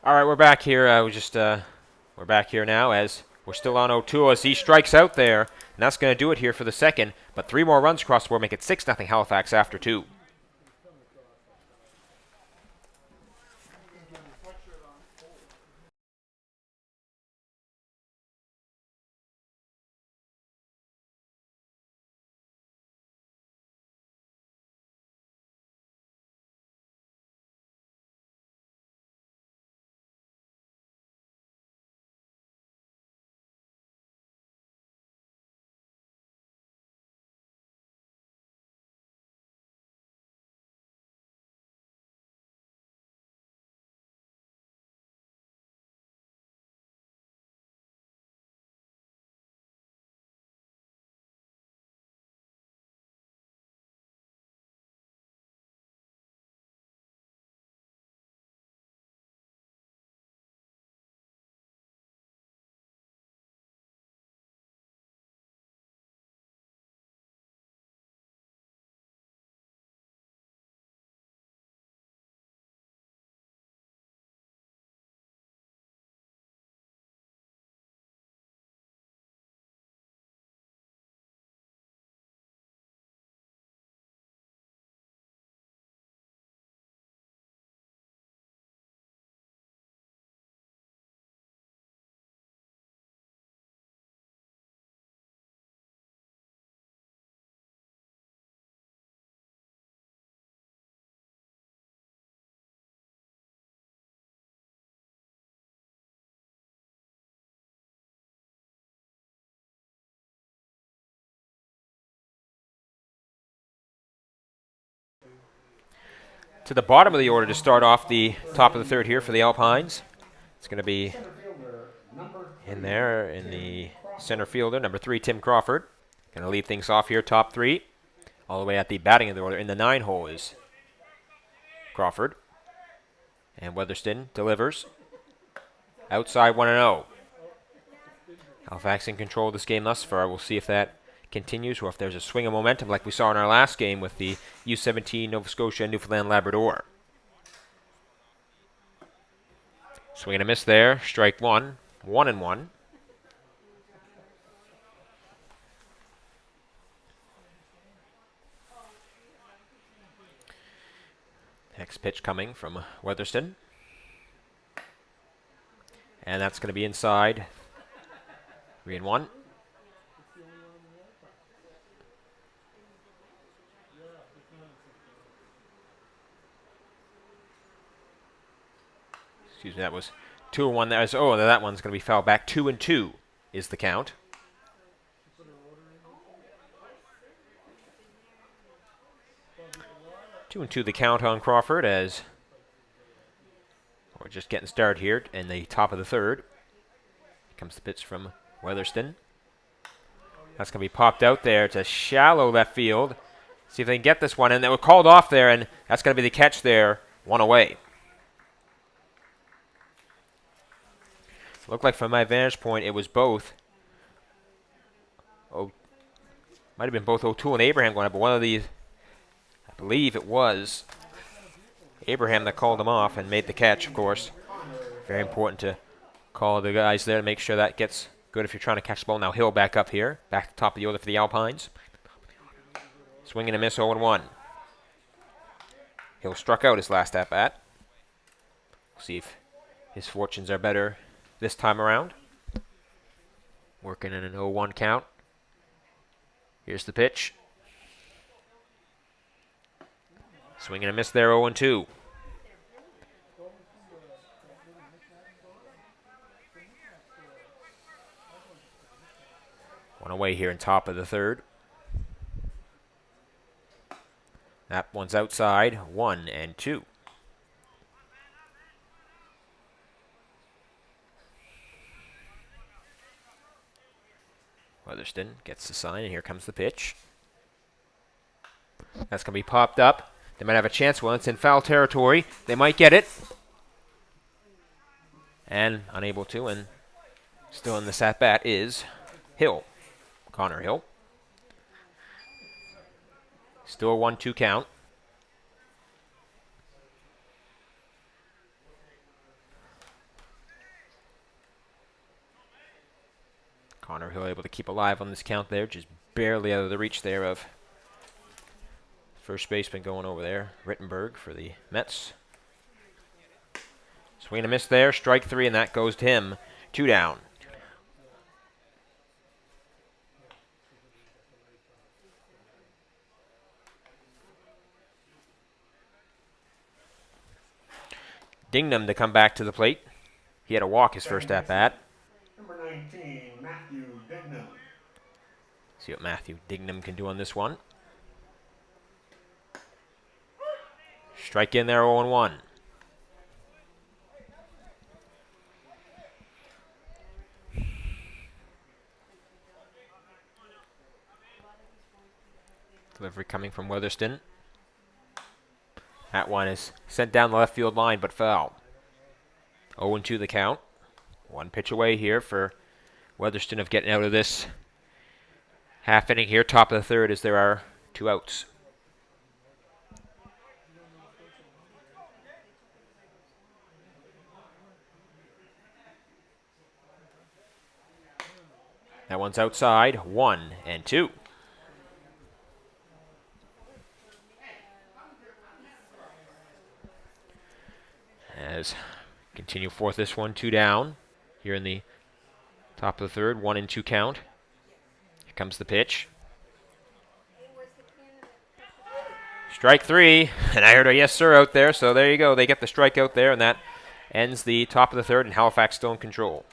All right, we're back here. We're back here now as we're still on 0-2 as he strikes out there, and that's going to do it here for the second. But 3 more runs across the board make it 6-0 Halifax after 2. To the bottom of the order to start off the top of the third here for the Alpines. It's going to be in there in the center fielder, number 3, Tim Crawford. Going to lead things off here, top 3. All the way at the batting of the order in the 9 hole is Crawford. And Weatherston delivers. Outside 1-0. Halifax in control of this game thus far. We'll see if that continues or if there's a swing of momentum like we saw in our last game with the U17 Nova Scotia and Newfoundland Labrador. Swing and a miss there. Strike 1. 1-1. Next pitch coming from Weatherston. And that's going to be inside. 3-1. Excuse me, that was 2-1. That one's going to be fouled back. 2-2 is the count. Two and two the count on Crawford as we're just getting started here in the top of the third. Here comes the pitch from Weatherston. That's going to be popped out there. It's a shallow left field. See if they can get this one. And they were called off there, and that's going to be the catch there. 1 away. Looked like from my vantage point, it was both. Might have been both O'Toole and Abraham going up, but one of these, I believe it was Abraham that called him off and made the catch, of course. Very important to call the guys there to make sure that gets good if you're trying to catch the ball. Now Hill back up here, back to the top of the order for the Alpines. Swing and a miss, 0-1. Hill struck out his last at-bat. We'll see if his fortunes are better this time around. Working in an 0-1 count. Here's the pitch. Swing and a miss there, 0-2. One away here in top of the third. That one's outside, 1-2. Weatherston gets the sign, and here comes the pitch. That's going to be popped up. They might have a chance. Well, it's in foul territory. They might get it. And unable to, and still in this at-bat is Hill. Connor Hill. Still a 1-2 count. Connor Hill able to keep alive on this count there, just barely out of the reach there of first baseman going over there, Rittenberg for the Mets. Swing and a miss there, strike 3, and that goes to him. 2 down. Dingnam to come back to the plate. He had a walk his first at-bat. Number 19, Matthew Dignam. See what Matthew Dignam can do on this one. Strike in there, 0-1. Delivery coming from Weatherston. That one is sent down the left field line, but foul. 0-2 the count. One pitch away here for Weatherston of getting out of this half inning here. Top of the third as there are 2 outs. That one's outside. 1-2. As continue forth this one, 2 down here in the top of the third, 1-2 count. Here comes the pitch. Strike 3, and I heard a yes sir out there, so there you go. They get the strikeout there, and that ends the top of the third, and Halifax still in control.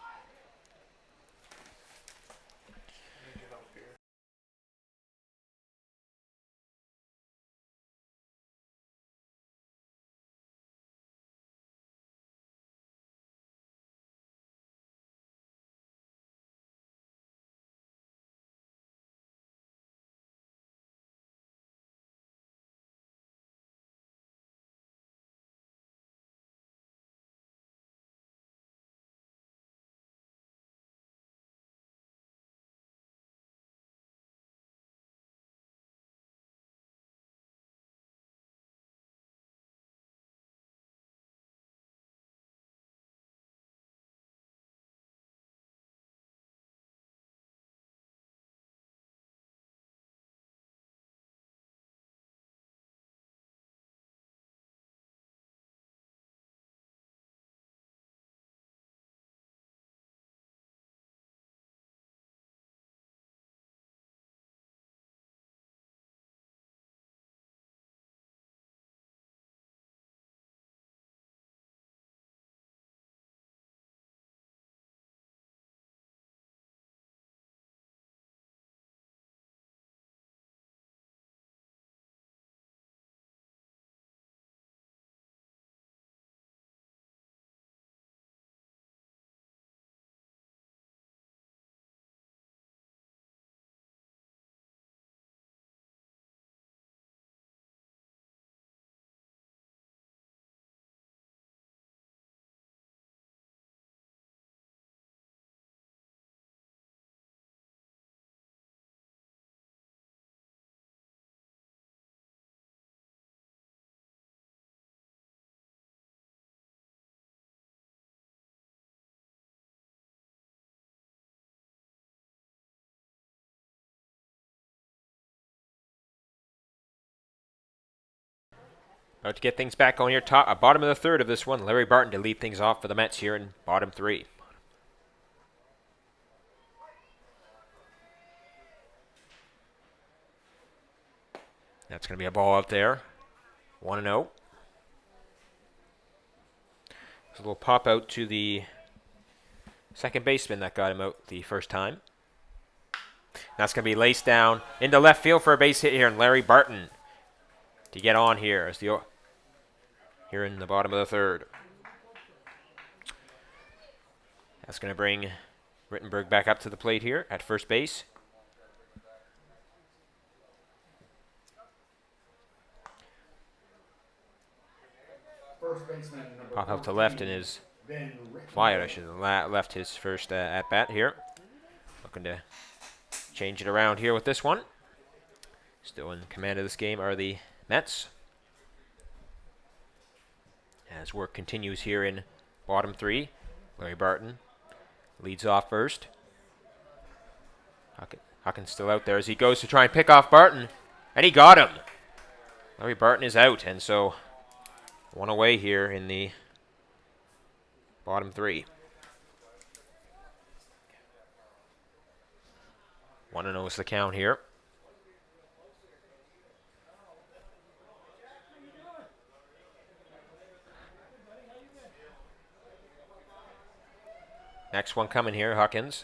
About to get things back on here. Bottom of the third of this one. Larry Barton to lead things off for the Mets here in bottom 3. That's going to be a ball out there. 1-0. There's a little pop out to the second baseman that got him out the first time. That's going to be laced down into left field for a base hit here, and Larry Barton to get on here as here in the bottom of the third. That's going to bring Rittenberg back up to the plate here at first base. First baseman, number Pop out to left in his flyout. I should have left his first at-bat here. Looking to change it around here with this one. Still in command of this game are the Mets. As work continues here in bottom 3, Larry Barton leads off first. Huckins still out there as he goes to try and pick off Barton. And he got him. Larry Barton is out, and so one away here in the bottom three. 1-0 is the count here. Next one coming here, Huckins.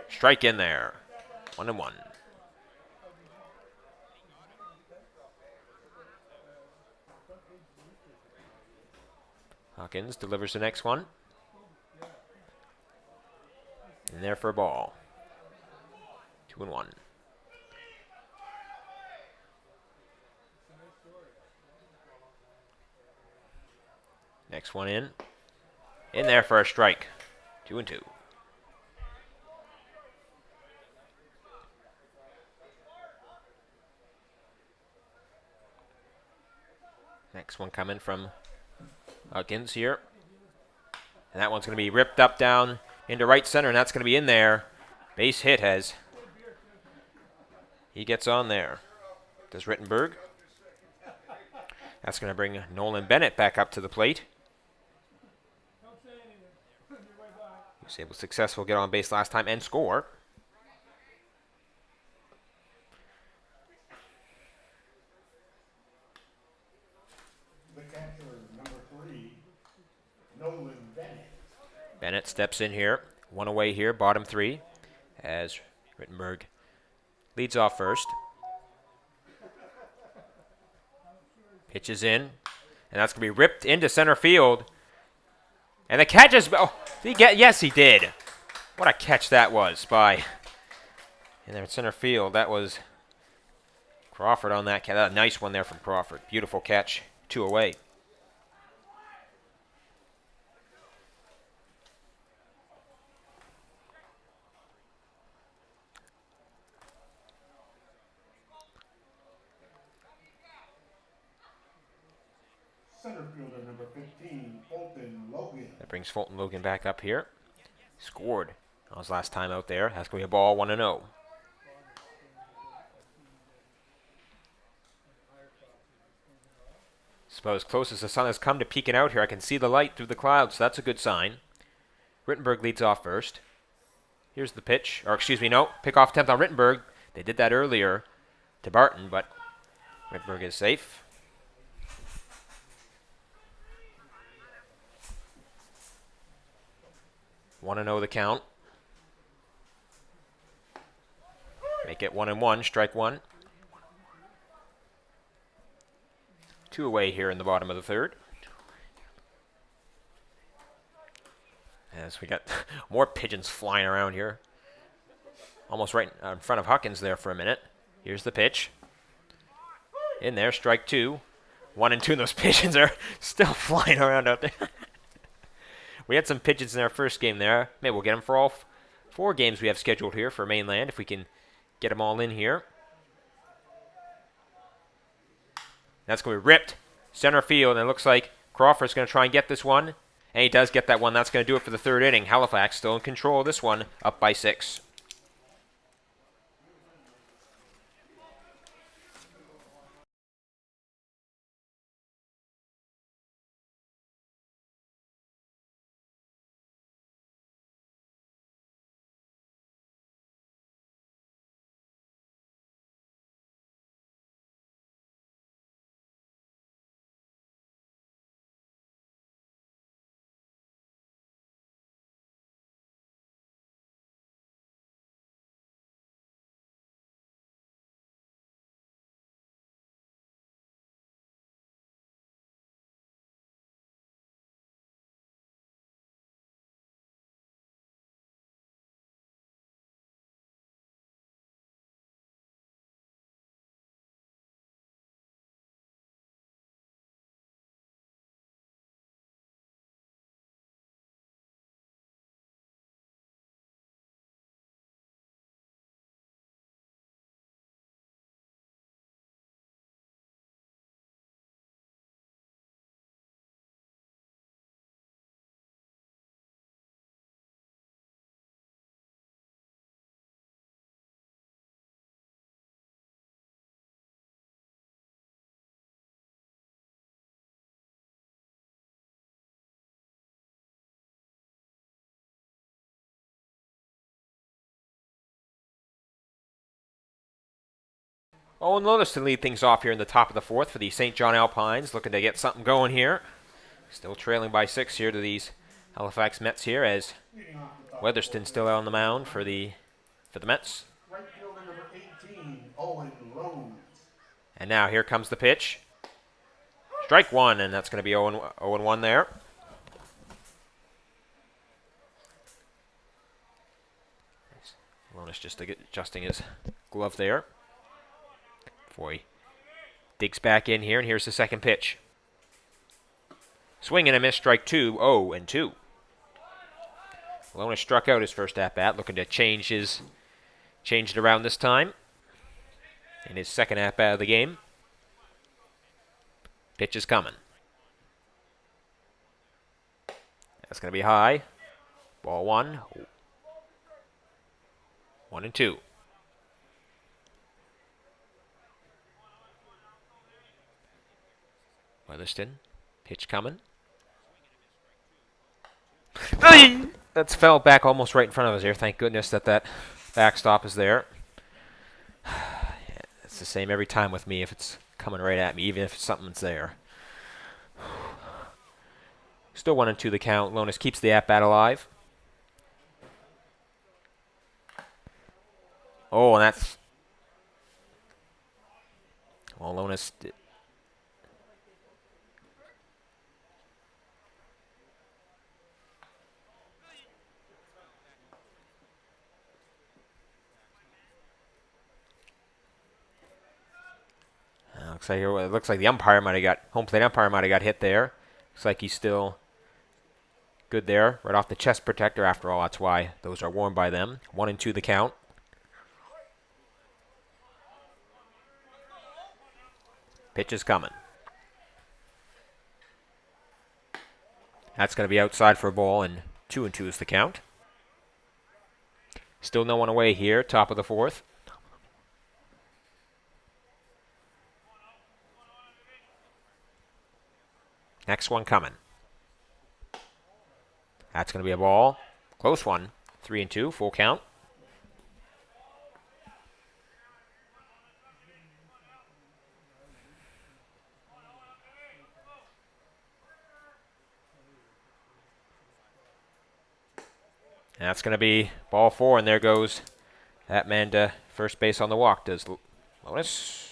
Strike in there. 1-1. Huckins delivers the next one. In there for a ball. 2-1. Next one in. In there for a strike. 2-2. Next one coming from Huckins here. And that one's going to be ripped up down into right center, and that's going to be in there. Base hit has. He gets on there. Does Rittenberg. That's going to bring Nolan Bennett back up to the plate. He was able to successful get on base last time and score. The catcher, number 3, Nolan Bennett. Bennett steps in here. One away here, bottom three, as Rittenberg leads off first. Pitches in, and that's going to be ripped into center field. And the catch is, oh, did he get, yes he did. What a catch that was by, in there in center field. That was Crawford on that catch. A nice one there from Crawford. Beautiful catch, 2 away. Center fielder, number 15, Fulton Logan. That brings Fulton Logan back up here. Scored on his last time out there. That's going to be a ball, 1-0. Suppose close as the sun has come to peeking out here. I can see the light through the clouds, so that's a good sign. Rittenberg leads off first. Here's the pitch, or excuse me, no, pickoff attempt on Rittenberg. They did that earlier to Barton, but Rittenberg is safe. Want to know the count. Make it 1-1, strike one. 2 away here in the bottom of the third. As we got more pigeons flying around here. Almost right in front of Huckins there for a minute. Here's the pitch. In there, strike 2. 1 and 2, and those pigeons are still flying around out there. We had some pigeons in our first game there. Maybe we'll get them for all 4 games we have scheduled here for mainland, if we can get them all in here. That's going to be ripped center field, and it looks like Crawford's going to try and get this one. And he does get that one. That's going to do it for the third inning. Halifax still in control of this one, up by 6. Owen Lotus to lead things off here in the top of the fourth for the St. John Alpines, looking to get something going here. Still trailing by 6 here to these Halifax Mets here, as Leading off the top Weatherston still out on the mound for the Mets. right fielder number 18, Owen Lones. And now here comes the pitch. Strike one, and that's going to be 0-1 there. Lonis just adjusting his glove there. Before he digs back in here, and here's the second pitch. Swing and a miss, strike two, 0-2. Lonis struck out his first at-bat, looking to change it around this time in his second at-bat of the game. Pitch is coming. That's going to be high. Ball one. 1-2. Weatherston. Pitch coming. That's fell back almost right in front of us here. Thank goodness that backstop is there. It's the same every time with me if it's coming right at me, even if something's there. Still 1-2 the count. Lonis keeps the at-bat alive. Oh, and that's... Well, Lonis... Looks like the umpire might have got... Home plate umpire might have got hit there. Looks like he's still good there. Right off the chest protector. After all, that's why those are worn by them. 1-2 the count. Pitch is coming. That's going to be outside for a ball, and 2-2 is the count. Still no one away here, top of the fourth. Next one coming. That's going to be a ball. Close one. 3-2, full count. And that's going to be ball four, and there goes that man to first base on the walk. Does Lonis?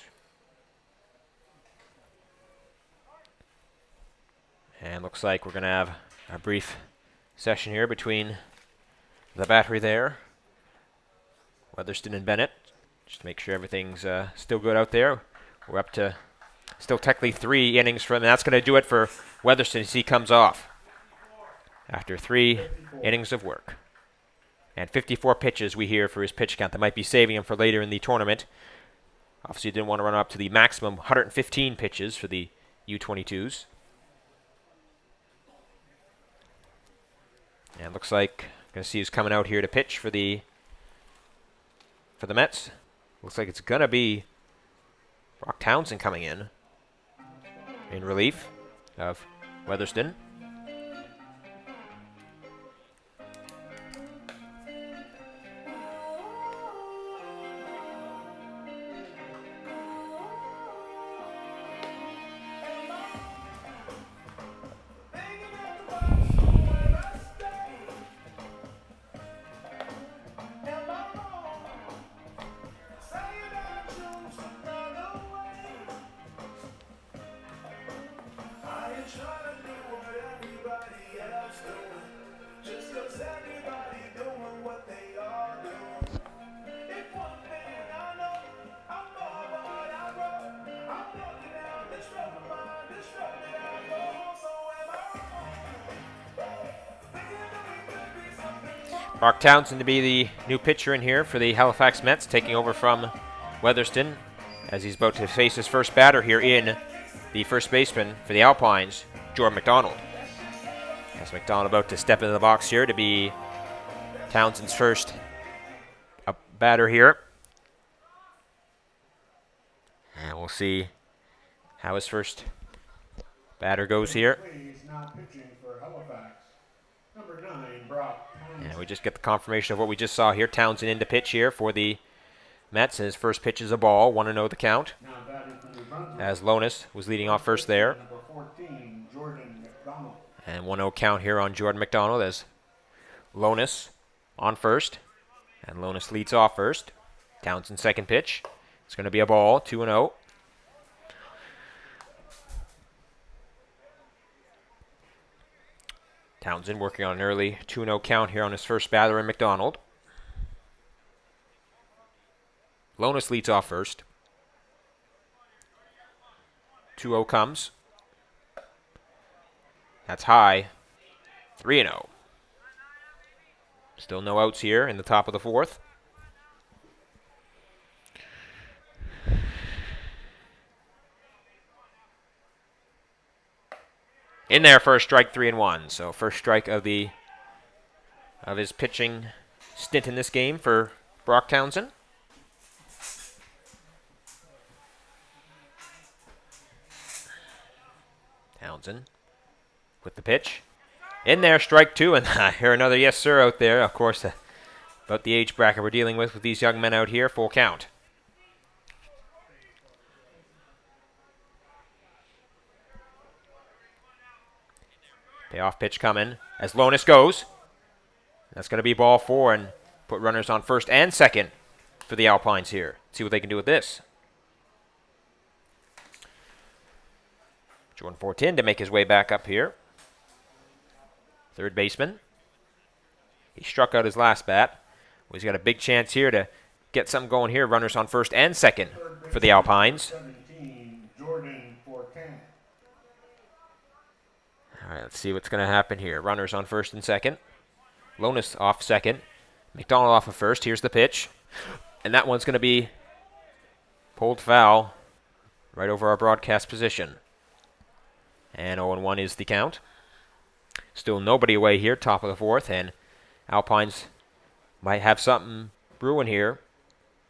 And looks like we're going to have a brief session here between the battery there, Weatherston and Bennett, just to make sure everything's still good out there. We're up to still technically 3 innings from, and that's going to do it for Weatherston as he comes off after 3 innings of work. And 54 pitches we hear for his pitch count. That might be saving him for later in the tournament. Obviously, didn't want to run up to the maximum 115 pitches for the U22s. And looks like going to see who's coming out here to pitch for the Mets. Looks like it's going to be Brock Townsend coming in relief of Weatherston. Brock Townsend to be the new pitcher in here for the Halifax Mets, taking over from Weatherston as he's about to face his first batter here in the first baseman for the Alpines, Jordan McDonald. As McDonald about to step into the box here to be Townsend's first batter here. And we'll see how his first batter goes here. He's not pitching for Halifax. Number 9, Brock Townsend. And we just get the confirmation of what we just saw here. Townsend in to pitch here for the Mets. His first pitch is a ball, 1-0 the count, Now batting for New Brunswick. as Lonis was leading off first there. Number 14, Jordan McDonald. And 1-0 count here on Jordan McDonald as Lonis on first. And Lonis leads off first. Townsend's second pitch. It's going to be a ball, 2-0. Townsend working on an early 2-0 count here on his first batter in McDonald. Lonis leads off first. 2-0 comes. That's high. 3-0. Still no outs here in the top of the fourth. In there for a strike, 3-1. So first strike of his pitching stint in this game for Brock Townsend. Townsend with the pitch. In there, strike 2, and I hear another yes sir out there. Of course, about the age bracket we're dealing with these young men out here. Full count. Payoff pitch coming as Lonis goes. That's going to be ball 4 and put runners on first and second for the Alpines here. See what they can do with this. Jordan Fortin to make his way back up here. Third baseman. He struck out his last bat. Well, he's got a big chance here to get something going here. Runners on first and second for the Alpines. 17, Jordan Fortin. All right, let's see what's going to happen here. Runners on first and second. Lonis off second. McDonald off of first. Here's the pitch. And that one's going to be pulled foul right over our broadcast position. And 0-1 is the count. Still nobody away here, top of the fourth, and Alpines might have something brewing here.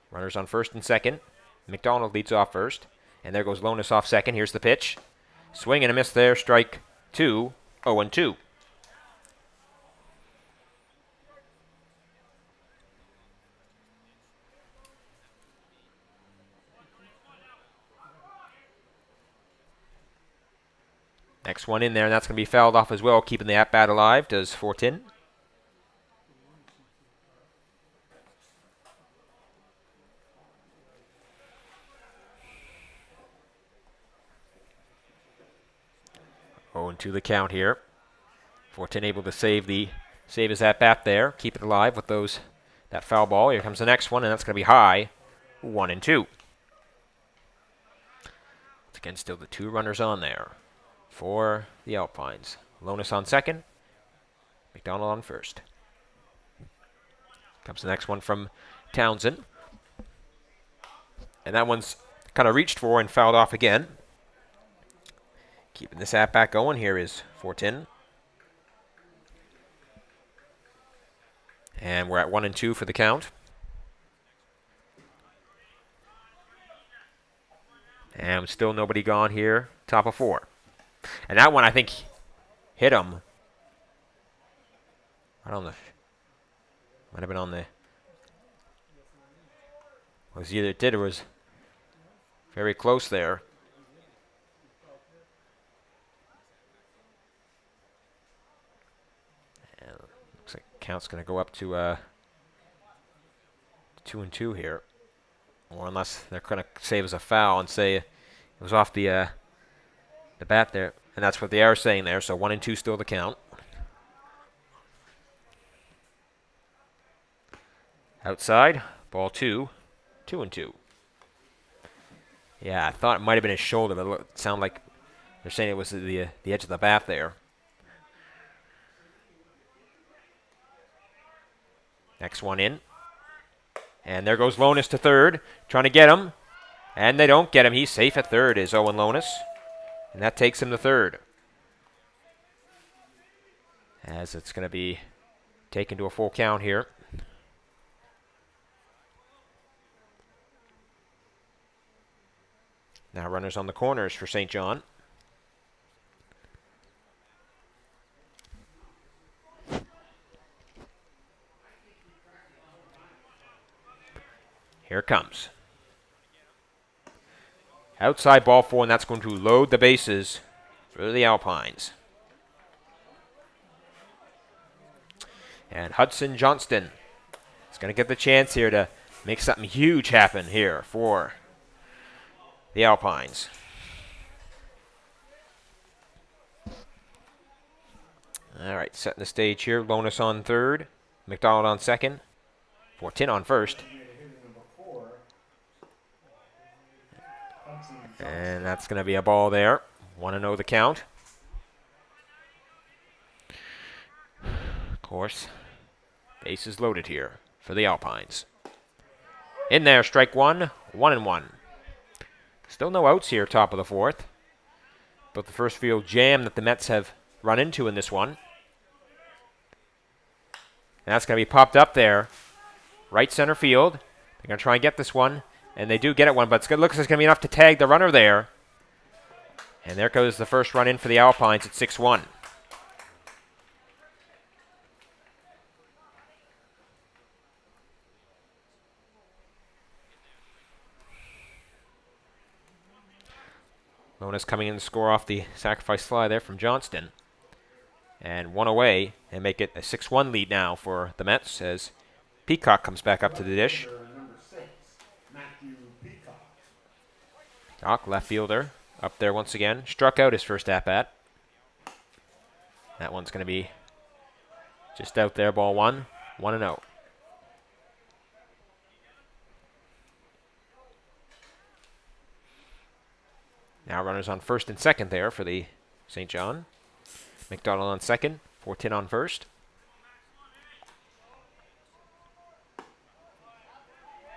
Runners on first and second. McDonald leads off first. And there goes Lonis off second. Here's the pitch. Swing and a miss there. Strike 2. 0-2. Next one in there, and that's going to be fouled off as well, keeping the at-bat alive, does Fortin. Oh, and to the count here. Fortin able to save his at-bat there, keep it alive with that foul ball. Here comes the next one, and that's going to be high, 1-2. Once again, still the 2 runners on there for the Alpines. Lonis on second, McDonald on first. Comes the next one from Townsend. And that one's kind of reached for and fouled off again. Keeping this at-bat going here is Fortin. And we're at 1-2 for the count. And still nobody gone here, top of 4. And that one, I think, hit him. Right on the... Might have been on the... Was either it did or was very close there. And looks like count's going to go up to 2-2 here. Or unless they're going to save as a foul and say it was off the bat there. And that's what they are saying there. So 1-2 still the count. Outside, ball 2, 2-2. Yeah, I thought it might have been his shoulder, but it sounded like they're saying it was the edge of the bat there. Next one in. And there goes Lonis to third, trying to get him. And they don't get him. He's safe at third, is Owen Lonis. And that takes him to third. As it's going to be taken to a full count here. Now runners on the corners for St. John. Here it comes. Outside ball 4, and that's going to load the bases for the Alpines. And Hudson Johnston is going to get the chance here to make something huge happen here for the Alpines. All right, setting the stage here. Lonis on third, McDonald on second, Fortin on first. And that's going to be a ball there. 1-0 the count. Of course, bases loaded here for the Alpines. In there, strike one, 1-1. Still no outs here, top of the fourth. But the first field jam that the Mets have run into in this one. And that's going to be popped up there. Right center field. They're going to try and get this one. And they do get it one, but it looks like it's going to be enough to tag the runner there. And there goes the first run in for the Alpines at 6-1. Lonis coming in to score off the sacrifice fly there from Johnston. And one away and make it a 6-1 lead now for the Mets as Peacock comes back up to the dish. Doc, left fielder, up there once again. Struck out his first at-bat. That one's going to be just out there, ball one. 1-0. Now runners on first and second there for the St. John. McDonald on second, Fortin on first.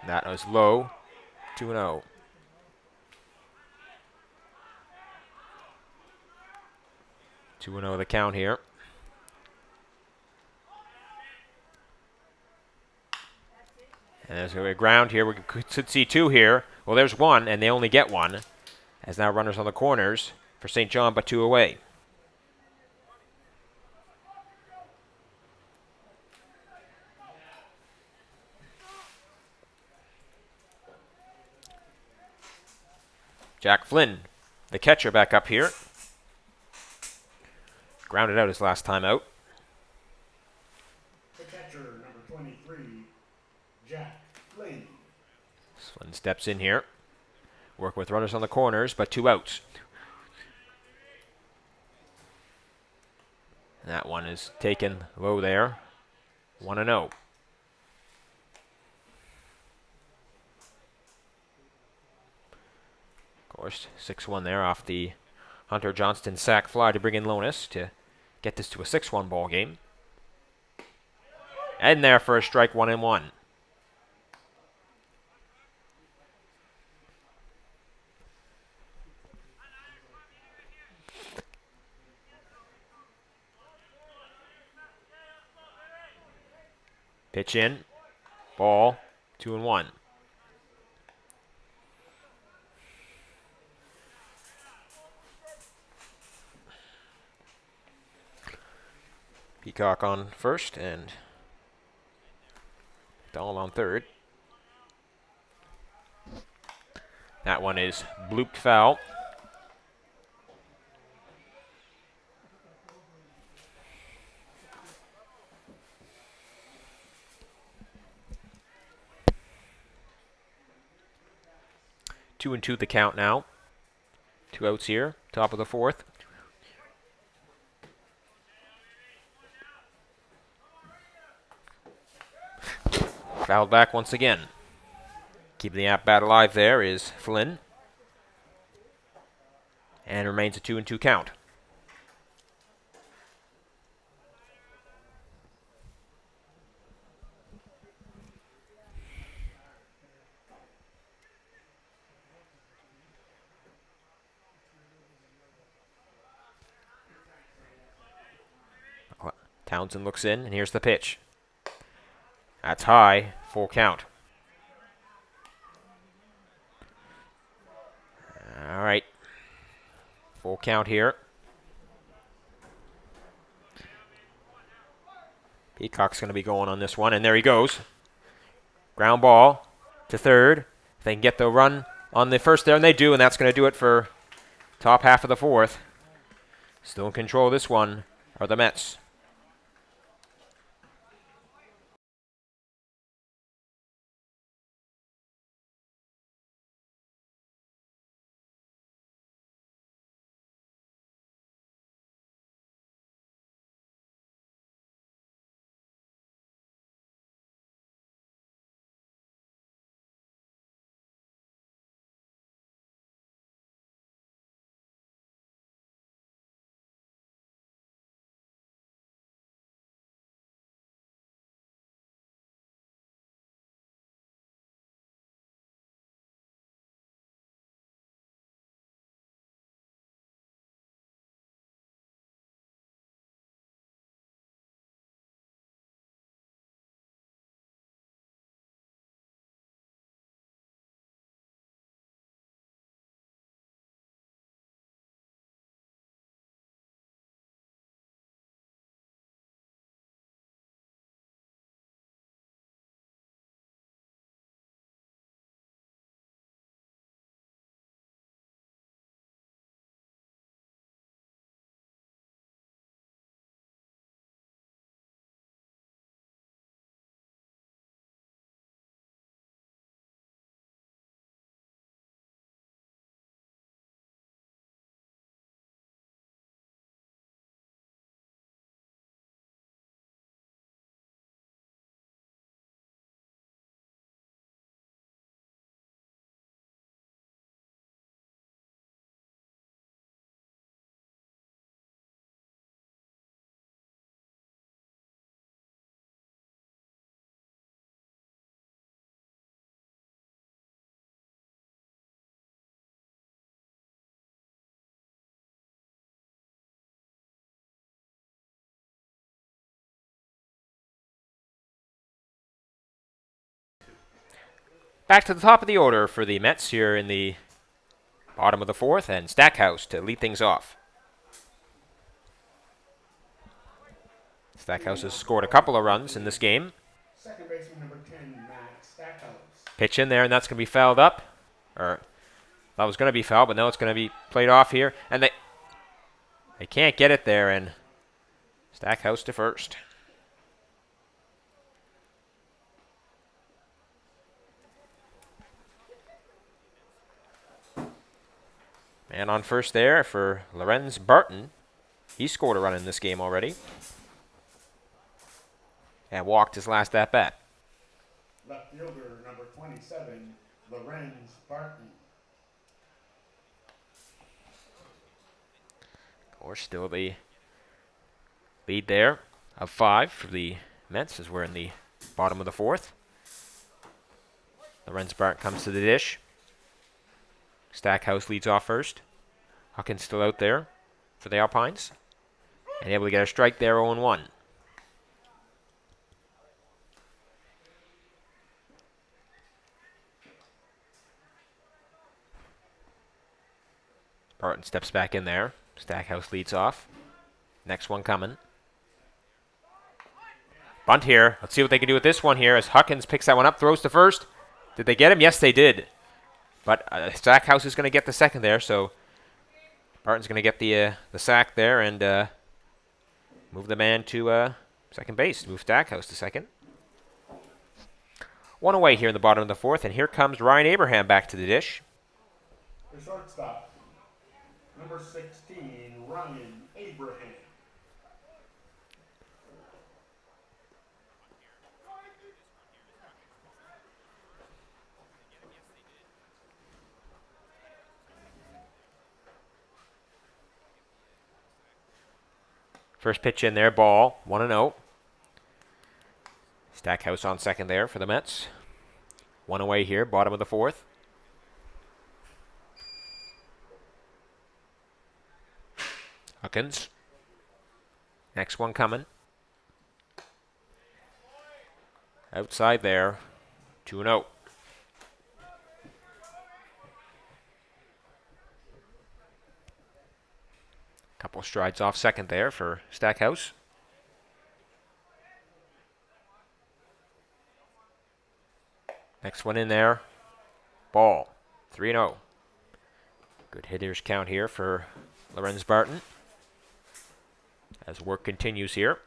That was low, 2-0. Two and 0 the count here. And there's going to be a ground here. We could see two here. Well, there's one, and they only get one. As now runners on the corners for St. John, but two away. Jack Flynn, the catcher, back up here. Grounded out his last time out. The catcher, number 23, Jack Flynn. Flynn steps in here. Work with runners on the corners, but two outs. That one is taken low there. 1-0. Of course, 6-1 there off the Hunter Johnston sac fly to bring in Lonis to get this to a 6-1 ball game. And there for a strike, 1-1. Pitch in, ball, 2-1. Peacock on first and Donald on third. That one is blooped foul. Two and two the count now. Two outs here, top of the fourth. Fouled back once again. Keeping the at-bat alive there is Flynn. And remains a 2-2 count. Townsend looks in, and here's the pitch. That's high, full count. All right. Full count here. Peacock's going to be going on this one, and there he goes. Ground ball. to third. If they can get the run on the first there, and they do, and that's going to do it for top half of the fourth. Still in control of this one are the Mets. Back to the top of the order for the Mets here in the bottom of the fourth, and Stackhouse to lead things off. Stackhouse has scored a couple of runs in this game. Second baseman number 10, Matt Stackhouse. Pitch in there, and that's going to be fouled up. Or that was going to be fouled, but no, it's going to be played off here. And they can't get it there, and Stackhouse to first. Man on first there for Lorenz Barton. He scored a run in this game already. And walked his last at bat. Left fielder number 27, Lorenz Barton. Of course, still the lead there of 5 for the Mets as we're in the bottom of the fourth. Lorenz Barton comes to the dish. Stackhouse leads off first. Huckins still out there for the Alpines. And able to get a strike there, 0-1. Barton steps back in there. Stackhouse leads off. Next one coming. Bunt here. Let's see what they can do with this one here as Huckins picks that one up, throws to first. Did they get him? Yes, they did. But Stackhouse is going to get the second there, so Barton's going to get the sack there and move the man to second base. Move Stackhouse to second. One away here in the bottom of the fourth, and here comes Ryan Abraham back to the dish. The shortstop, number 16, Ryan Abraham. First pitch in there, ball, 1-0. Stackhouse on second there for the Mets. One away here, bottom of the fourth. Huckins. Next one coming. Outside there, 2-0. Couple strides off second there for Stackhouse. Next one in there. Ball. 3-0. Good hitters count here for Lorenz Barton as work continues here.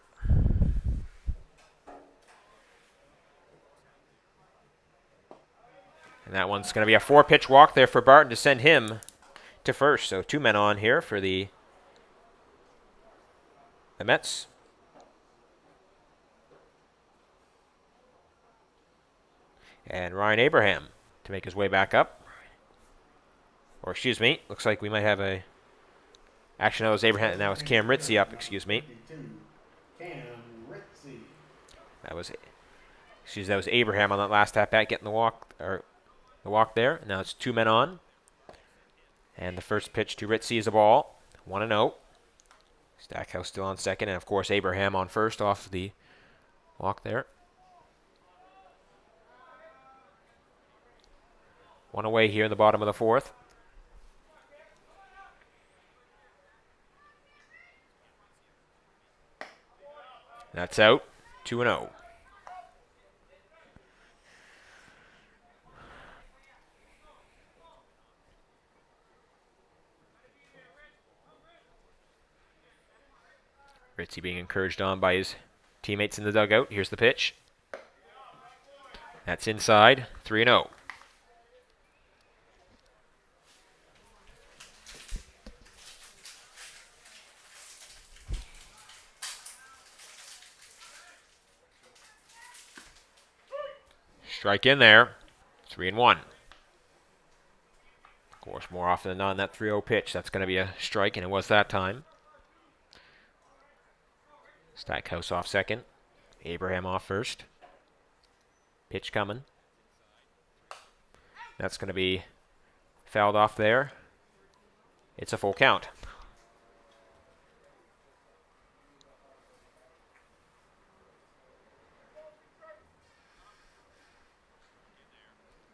And that one's going to be a 4-pitch walk there for Barton to send him to first. So 2 men on here for the Mets. And Ryan Abraham to make his way back up. Or excuse me, looks like we might have a... Actually, no, it was Abraham. Now it's Cam Ritzy up, excuse me. That was Abraham on that last at-bat getting the walk there. Now it's 2 men on. And the first pitch to Ritzy is a ball. 1-0. Stackhouse still on second, and of course Abraham on first off the walk there. 1 away here in the bottom of the 4th. That's out. 2-0. Ritzy being encouraged on by his teammates in the dugout. Here's the pitch. That's inside. 3-0. Strike in there. 3-1. Of course, more often than not, that 3-0 pitch, that's going to be a strike, and it was that time. Stackhouse off second. Abraham off first. Pitch coming. That's going to be fouled off there. It's a full count.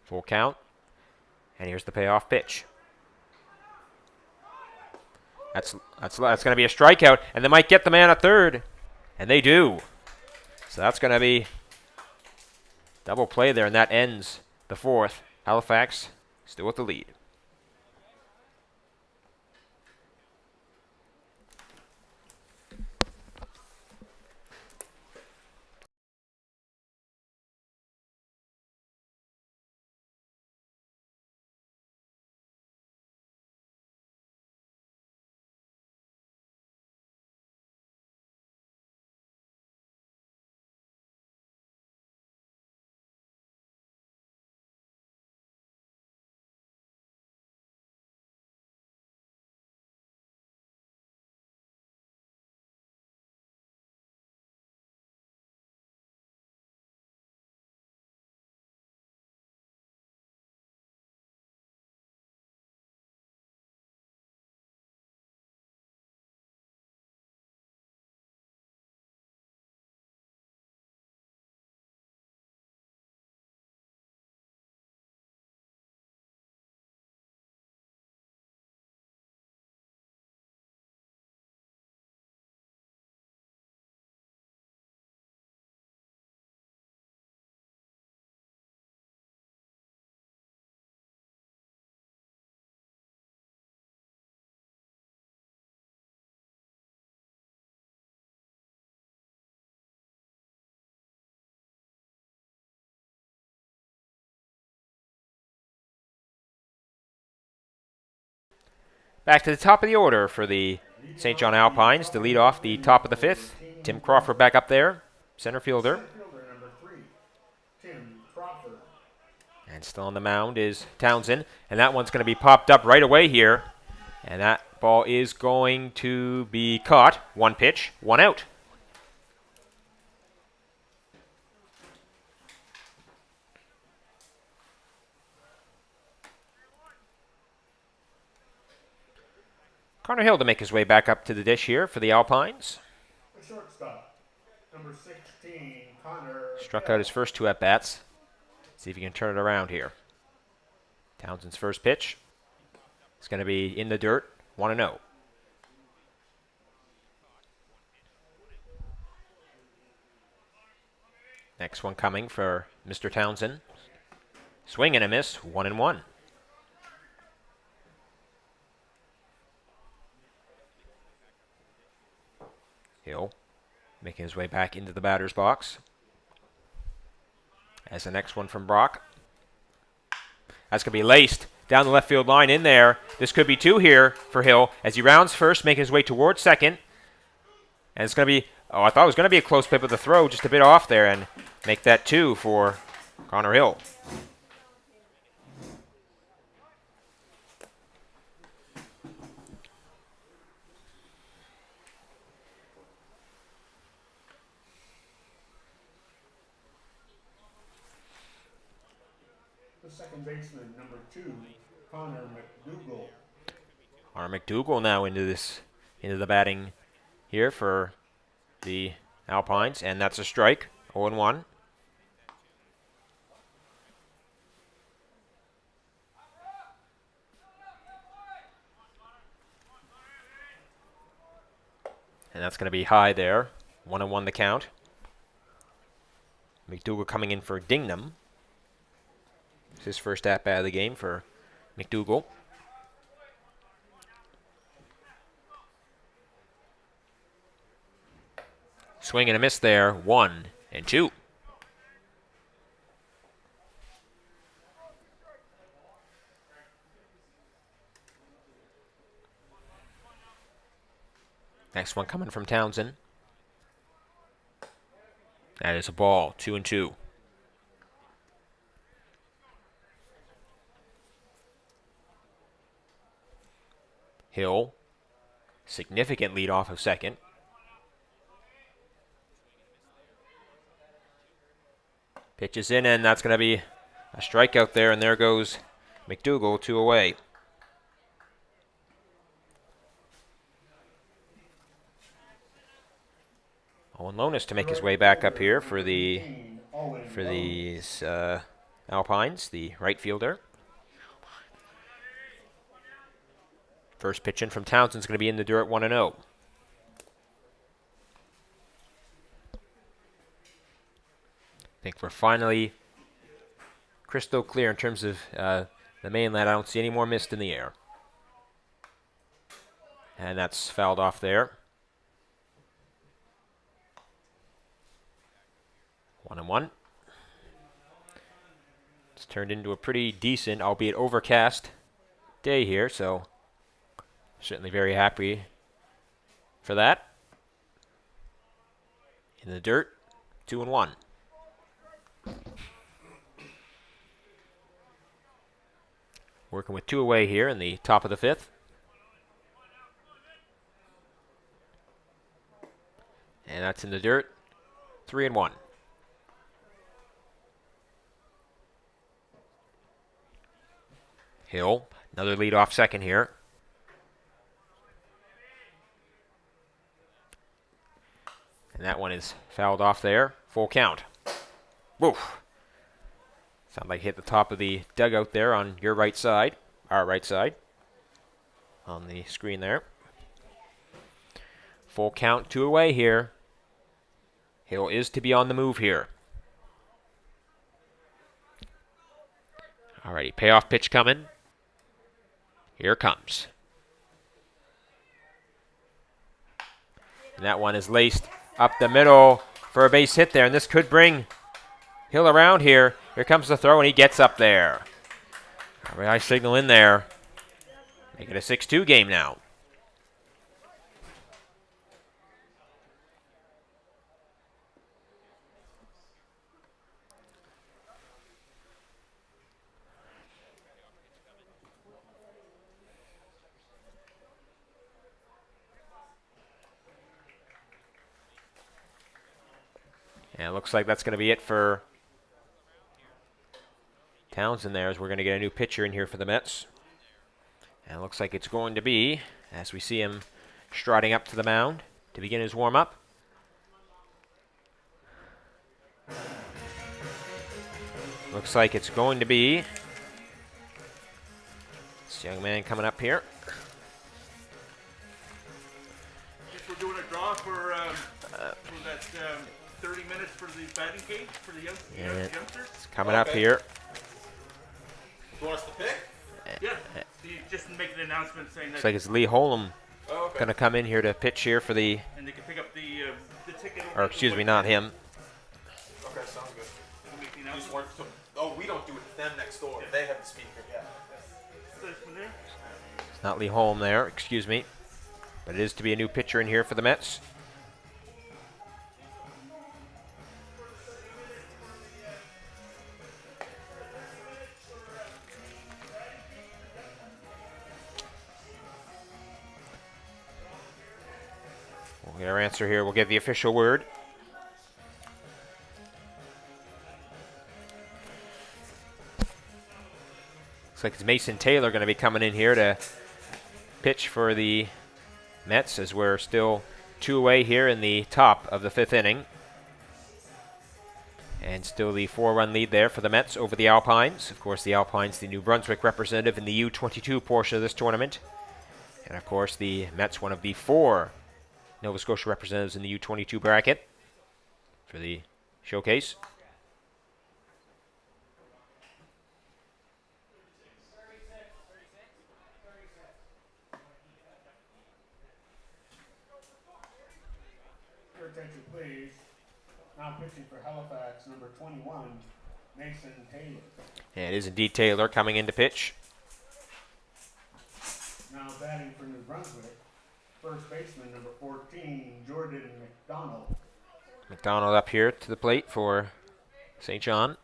Full count. And here's the payoff pitch. That's going to be a strikeout, and they might get the man at third. And they do. So that's going to be double play there, and that ends the 4th. Halifax still with the lead. Back to the top of the order for the St. John Alpines to lead off the top of the 5th. Tim Crawford back up there, center fielder. Number 3, Tim Crawford. And still on the mound is Townsend. And that one's going to be popped up right away here. And that ball is going to be caught. 1 pitch, 1 out. Connor Hill to make his way back up to the dish here for the Alpines. The shortstop, number 16, Connor Struck out his first 2 at-bats. See if he can turn it around here. Townsend's first pitch. It's going to be in the dirt, 1-0. Next one coming for Mr. Townsend. Swing and a miss, 1-1. Hill making his way back into the batter's box. As the next one from Brock. That's going to be laced down the left field line in there. This could be two here for Hill as he rounds first, making his way towards second. And it's going to be, oh, I thought it was going to be a close pip of the throw, just a bit off there, and make that two for Connor Hill. The second baseman, number 2, Connor McDougal. Connor McDougal now into the batting here for the Alpines, and that's a strike, 0-1. And that's going to be high there, 1-1 the count. McDougal coming in for Dingnam. It's his first at-bat of the game for McDougal. Swing and a miss there, 1-2. Next one coming from Townsend. That is a ball, 2-2. Hill, significant lead off of second. Pitches in, and that's going to be a strikeout there, and there goes McDougal, 2 away. Owen Lonis to make his way back up here for these Alpines, the right fielder. First pitch in from Townsend's going to be in the dirt, 1-0. I think we're finally crystal clear in terms of the mainland. I don't see any more mist in the air. And that's fouled off there. 1-1. It's turned into a pretty decent, albeit overcast, day here, so certainly very happy for that. In the dirt, 2-1. Working with 2 away here in the top of the 5th. And that's in the dirt, 3-1. Hill, another lead off second here. And that one is fouled off there. Full count. Woof. Sound like hit the top of the dugout there on your right side. Our right side. On the screen there. Full count, 2 away here. Hill is to be on the move here. Alrighty, payoff pitch coming. Here it comes. And that one is laced up the middle for a base hit there, and this could bring Hill around here. Here comes the throw, and he gets up there. Very high signal in there. Make it a 6-2 game now. And it looks like that's going to be it for Townsend there, as we're going to get a new pitcher in here for the Mets. And it looks like it's going to be, as we see him striding up to the mound to begin his warm-up. Looks like it's going to be this young man coming up here. If we're doing a draw for that 30 minutes for the batting cage for the youngsters. It's coming up here. You want us to pick? Yeah. You just make an announcement saying that, Looks like it's Lee Holm Oh, okay. going to come in here to pitch here for the, and they can pick up the ticket. or excuse me, not him. Okay, sounds good. They can make the You just announcement. want to, oh, we don't do it with them next door. They have the speaker, yeah. So from there. It's not Lee Holm there, excuse me. But it is to be a new pitcher in here for the Mets. We'll get our answer here. We'll get the official word. Looks like it's Mason Taylor going to be coming in here to pitch for the Mets as we're still 2 away here in the top of the 5th inning. And still the 4-run lead there for the Mets over the Alpines. Of course, the Alpines, the New Brunswick representative in the U22 portion of this tournament. And of course, the Mets, one of the 4 Nova Scotia representatives in the U22 bracket for the showcase. Your attention, please. Now pitching for Halifax, number 21, Mason Taylor. And it is indeed Taylor coming in to pitch. Now batting for New Brunswick, first baseman, number 14, Jordan McDonald. McDonald up here to the plate for St. John.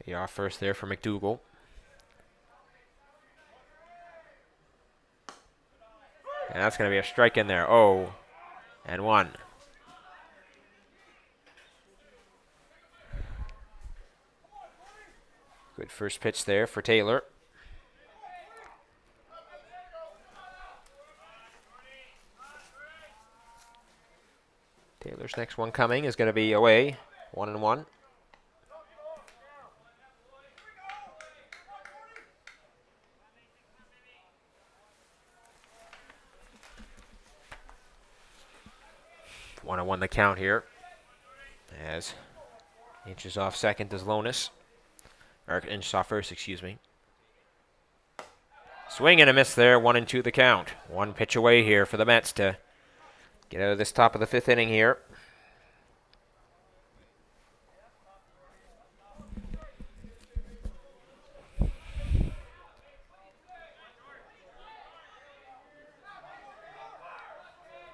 The off first there for McDougall. And that's going to be a strike in there. 0-1. Good first pitch there for Taylor. Taylor's next one coming is going to be away. 1-1. One on one the count here. As inches off second is Lonis. Or inches off first, excuse me. Swing and a miss there. 1-2 the count. One pitch away here for the Mets to get out of this top of the 5th inning here.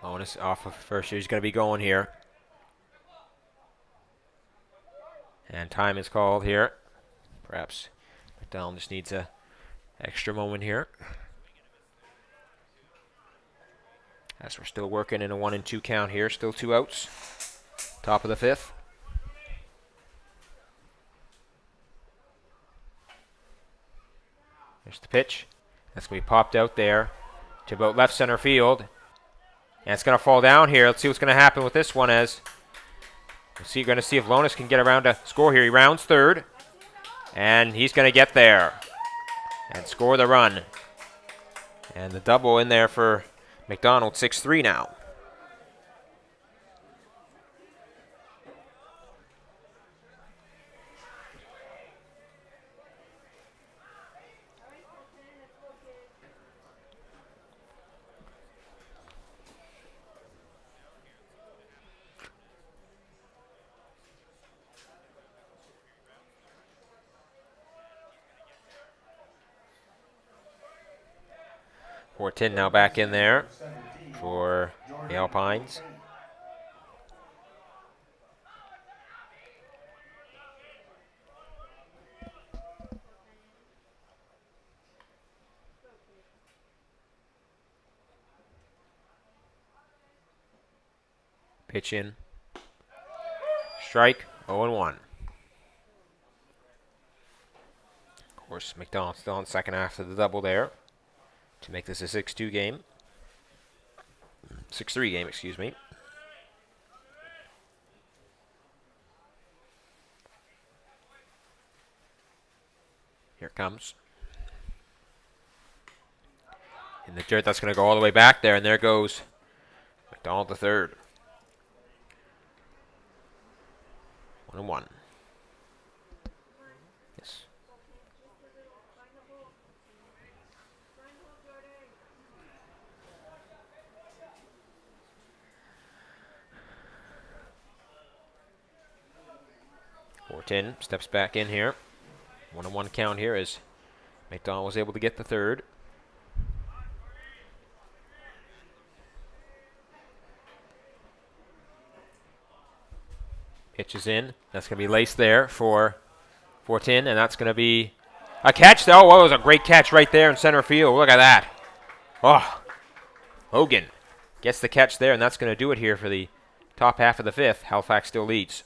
Lonis off of first. He's going to be going here. And time is called here. Perhaps McDonald just needs a extra moment here. As we're still working in a 1-2 count here. Still 2 outs. Top of the 5th. There's the pitch. That's going to be popped out there to about left center field. And it's going to fall down here. Let's see what's going to happen with this one as we're going to see if Lonis can get around to score here. He rounds third. And he's going to get there and score the run. And the double in there for McDonald, 6-3 now. Horton now back in there for the Alpines. Pitch in. Strike, 0-1. Of course, McDonald still on second after the double there to make this a 6-2 game. 6-3 game, excuse me. Here it comes. In the dirt, that's going to go all the way back there, and there goes McDonald the third. 1-1. Yes. Fortin steps back in here. 1-1 count here as McDonald was able to get the third. Pitch is in. That's going to be laced there for Fortin, and that's going to be a catch. Oh, that was a great catch right there in center field. Look at that. Oh, Hogan gets the catch there, and that's going to do it here for the top half of the fifth. Halifax still leads.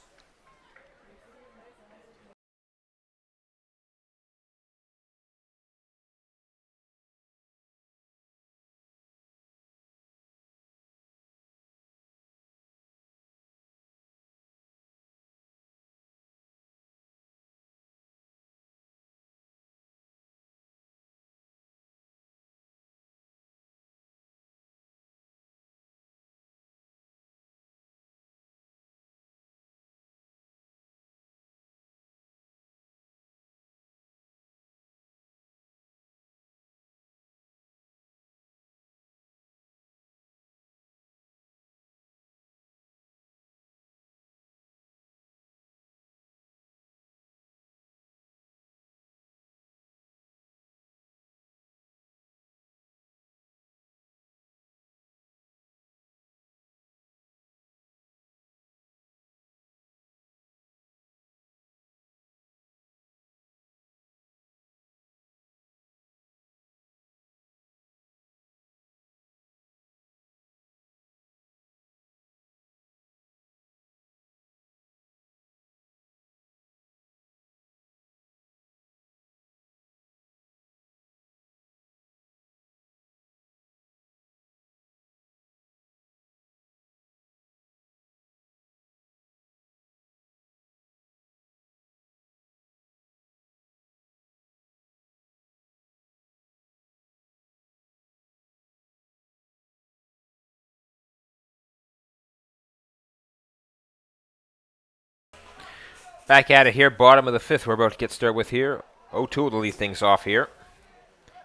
Back at it here, bottom of the fifth. We're about to get started with here. O'Toole to lead things off here.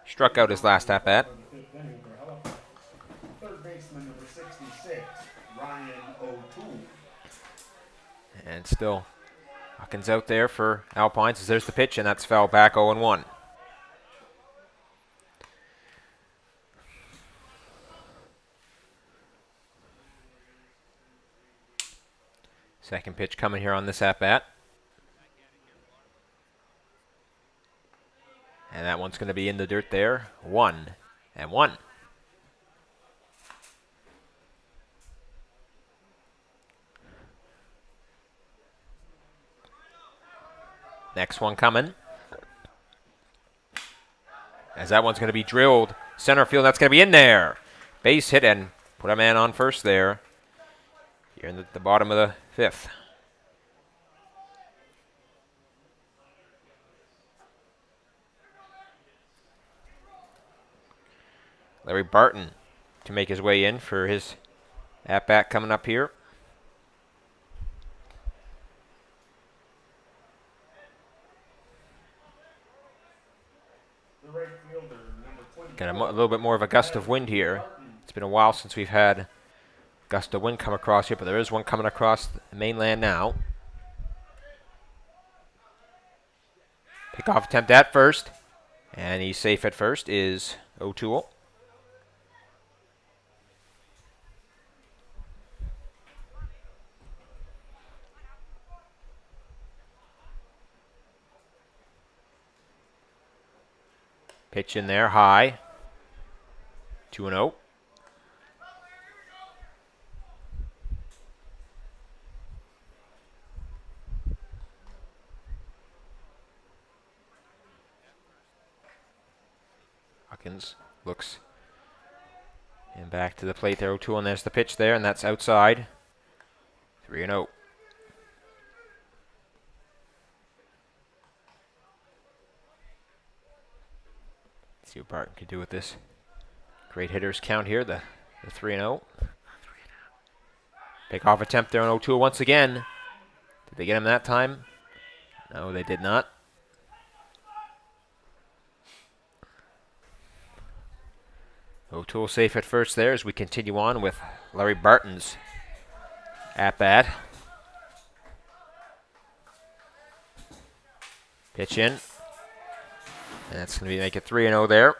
Struck out his last at bat. For the fifth inning for Halifax. Third baseman number 66, Ryan O'Toole. And still Hawkins out there for Alpines. As there's the pitch, and that's foul back 0-1. Second pitch coming here on this at bat. And that one's going to be in the dirt there. 1-1. Next one coming. As that one's going to be drilled center field. That's going to be in there. Base hit and put a man on first there. Here in the bottom of the fifth. Larry Barton to make his way in for his at-bat coming up here. The right fielder, number 20. Got a little bit more of a gust of wind here. It's been a while since we've had gust of wind come across here, but there is one coming across the mainland now. Pickoff attempt at first, and he's safe at first is O'Toole. Pitch in there, high. 2-0. Hawkins looks and back to the plate there. O'Toole, and there's the pitch there, and that's outside. 3-0. See what Barton can do with this. Great hitters count here, the 3-0. Pick-off attempt there on O'Toole once again. Did they get him that time? No, they did not. O'Toole safe at first there as we continue on with Larry Barton's at-bat. Pitch in. And that's going to make it 3-0 there.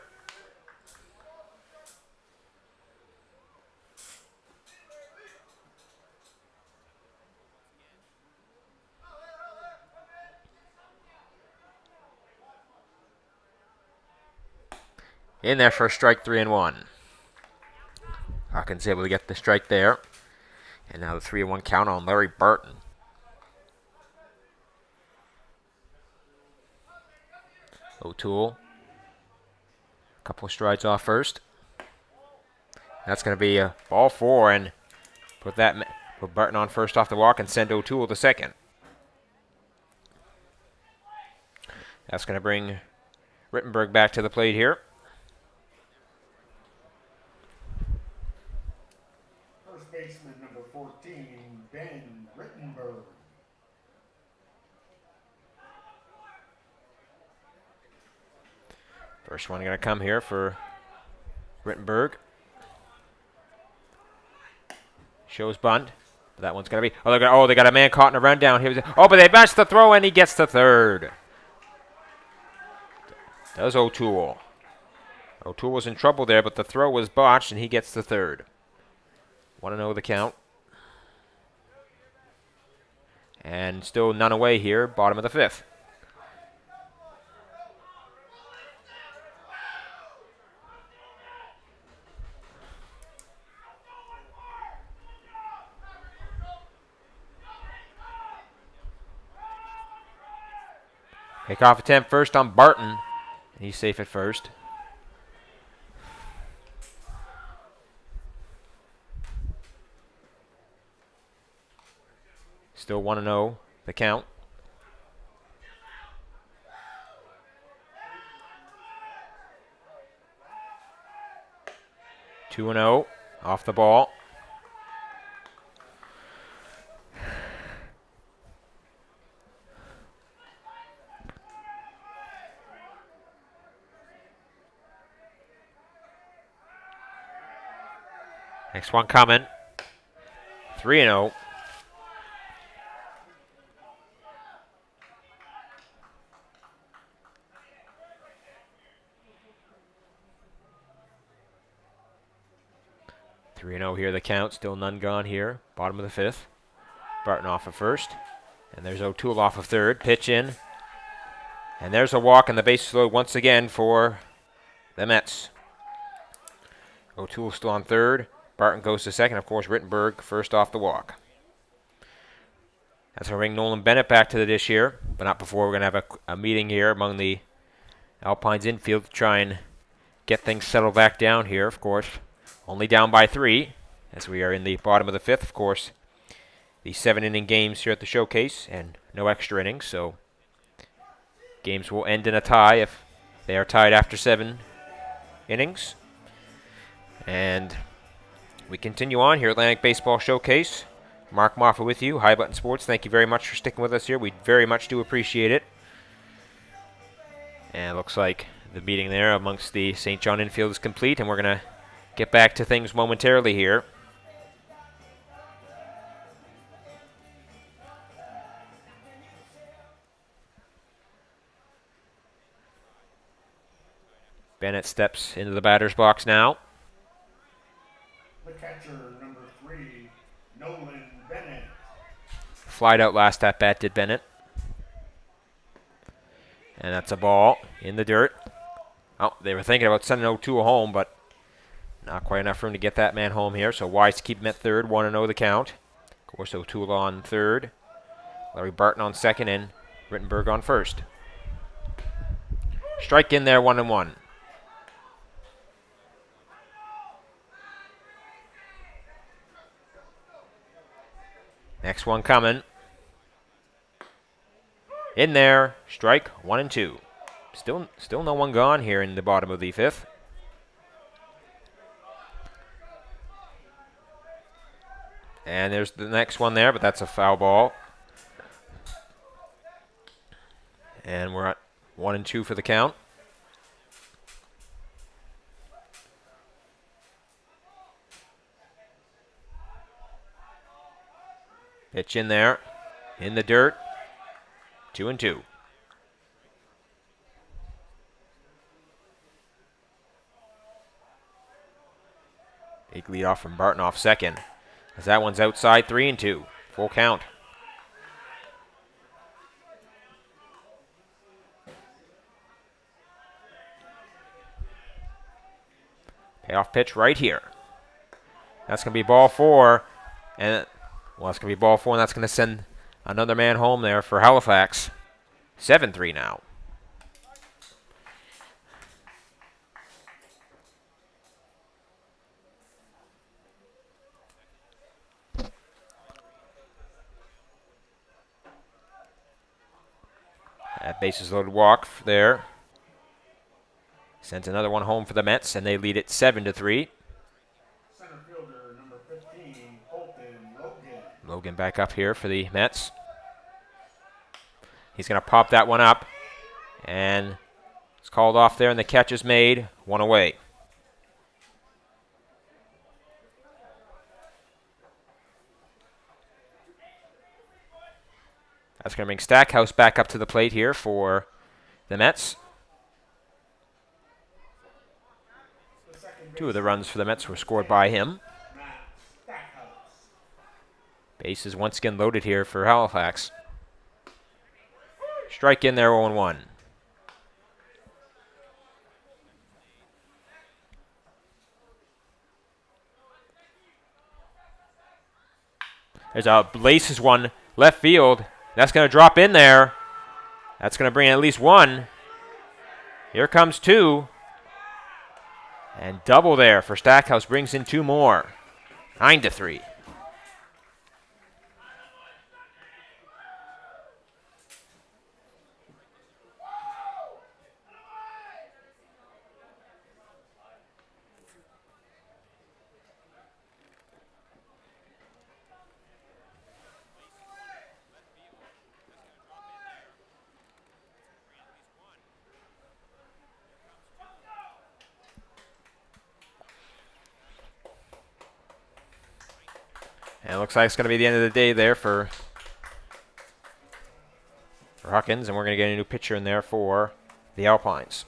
In there for a strike, 3-1. Hawkins able to get the strike there. And now the 3-1 count on Larry Barton. O'Toole. A couple of strides off first. That's going to be a ball 4 and put Barton on first off the walk and send O'Toole to second. That's going to bring Rittenberg back to the plate here. First baseman number 14, Ben Rittenberg. First one going to come here for Rittenberg. Shows bunt. That one's going to be... they got a man caught in a rundown here. Oh, but they match the throw and he gets to third. Does O'Toole. O'Toole was in trouble there, but the throw was botched and he gets to third. 1-0 the count. And still none away here, bottom of the 5th. Pick-off attempt first on Barton. And he's safe at first. Still 1-0 the count. Two 2-0 off the ball. Next one coming. 3-0. Here the count, still none gone here. Bottom of the 5th. Barton off of first. And there's O'Toole off of third. Pitch in. And there's a walk and the bases loaded once again for the Mets. O'Toole still on third. Barton goes to second. Of course, Rittenberg first off the walk. That's going to bring Nolan Bennett back to the dish here, but not before we're going to have a meeting here among the Alpines infield to try and get things settled back down here, of course. Only down by 3, as we are in the bottom of the 5th, of course. The 7-inning games here at the Showcase, and no extra innings, so games will end in a tie if they are tied after 7 innings. And we continue on here, Atlantic Baseball Showcase. Mark Moffat with you, High Button Sports. Thank you very much for sticking with us here. We very much do appreciate it. And it looks like the meeting there amongst the St. John infield is complete, and we're going to get back to things momentarily here. Bennett steps into the batter's box now. The catcher, number 3, Nolan Bennett. Flied out last at bat did Bennett. And that's a ball in the dirt. Oh, they were thinking about sending O'Toole home, but not quite enough room to get that man home here. So wise to keep him at third, 1-0 the count. Of course, O'Toole on third. Larry Barton on second, and Rittenberg on first. Strike in there, 1-1. Next one coming. In there, strike 1-2. Still no one gone here in the bottom of the 5th. And there's the next one there, but that's a foul ball. And we're at 1-2 for the count. Pitch in there, in the dirt, 2-2. Big lead off from Barton off second. As that one's outside, 3-2. Full count. Payoff pitch right here. That's going to be ball four. And, well, that's going to be ball four, and that's going to send another man home there for Halifax. 7-3 now. That bases loaded walk there. Sends another one home for the Mets, and they lead it 7-3. Center fielder number 15, Logan. Logan back up here for the Mets. He's going to pop that one up, and it's called off there, and the catch is made. One away. That's going to bring Stackhouse back up to the plate here for the Mets. Two of the runs for the Mets were scored by him. Bases once again loaded here for Halifax. Strike in there, 0-1. There's a Laces one left field. That's going to drop in there. That's going to bring in at least one. Here comes two. And double there for Stackhouse brings in two more. 9-3. And it looks like it's going to be the end of the day there for Huckins, and we're going to get a new pitcher in there for the Alpines.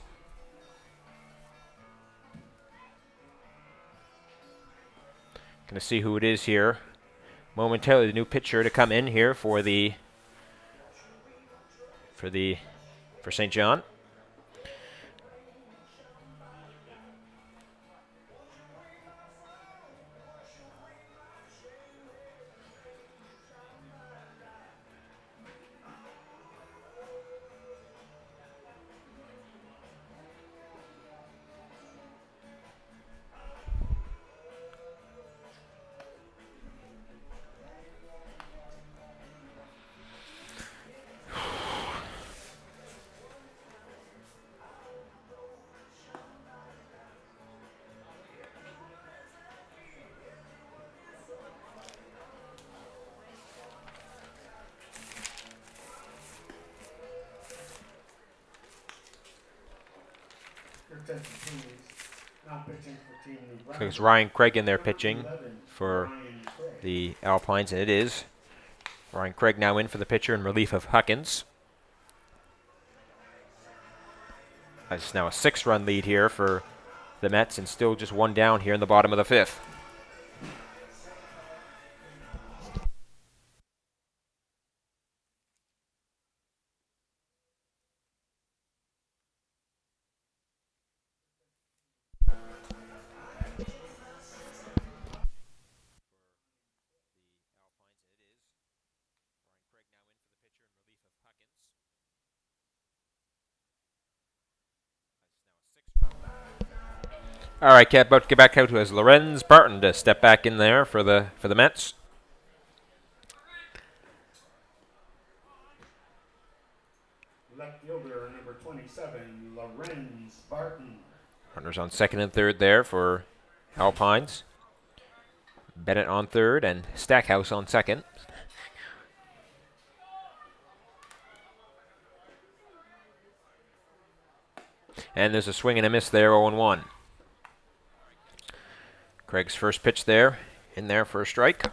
Going to see who it is here momentarily. The new pitcher to come in here for St. John. So it's Ryan Craig in there pitching for the Alpines, and it is Ryan Craig now in for the pitcher in relief of Huckins. It's now a 6-run lead here for the Mets, and still just one down here in the bottom of the fifth. All right, Cat, about to get back out to as Lorenz Barton to step back in there for the Mets. Left fielder number 27, Lorenz Barton. Runners on second and third there for Alpines. Bennett on third and Stackhouse on second. And there's a swing and a miss there, 0-1. Craig's first pitch there, in there for a strike.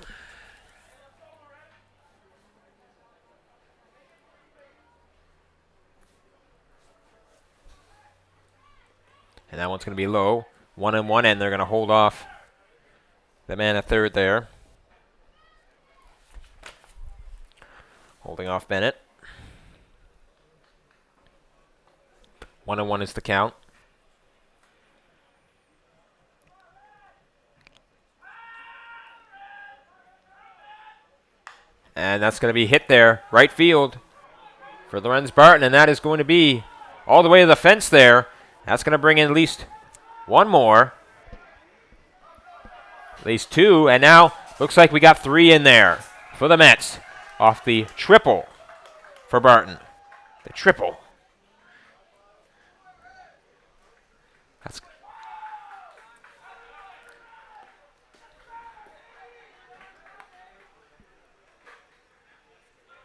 And that one's going to be low. 1-1, and they're going to hold off the man at third there. Holding off Bennett. 1-1 is the count. And that's going to be hit there, right field for Lorenz Barton, and that is going to be all the way to the fence there. That's going to bring in at least one more. At least two, and now looks like we got three in there for the Mets off the triple for Barton. The triple. That's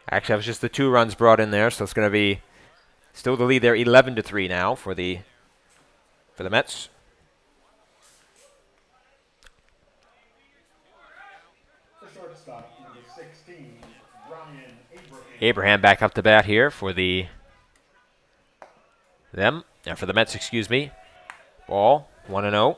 actually, that was just the 2 runs brought in there, so it's going to be still the lead there, 11-3 now for the Mets. The shortstop, number 16, Brian Abraham. Abraham back up to bat here for the Mets, excuse me. Ball, 1-0.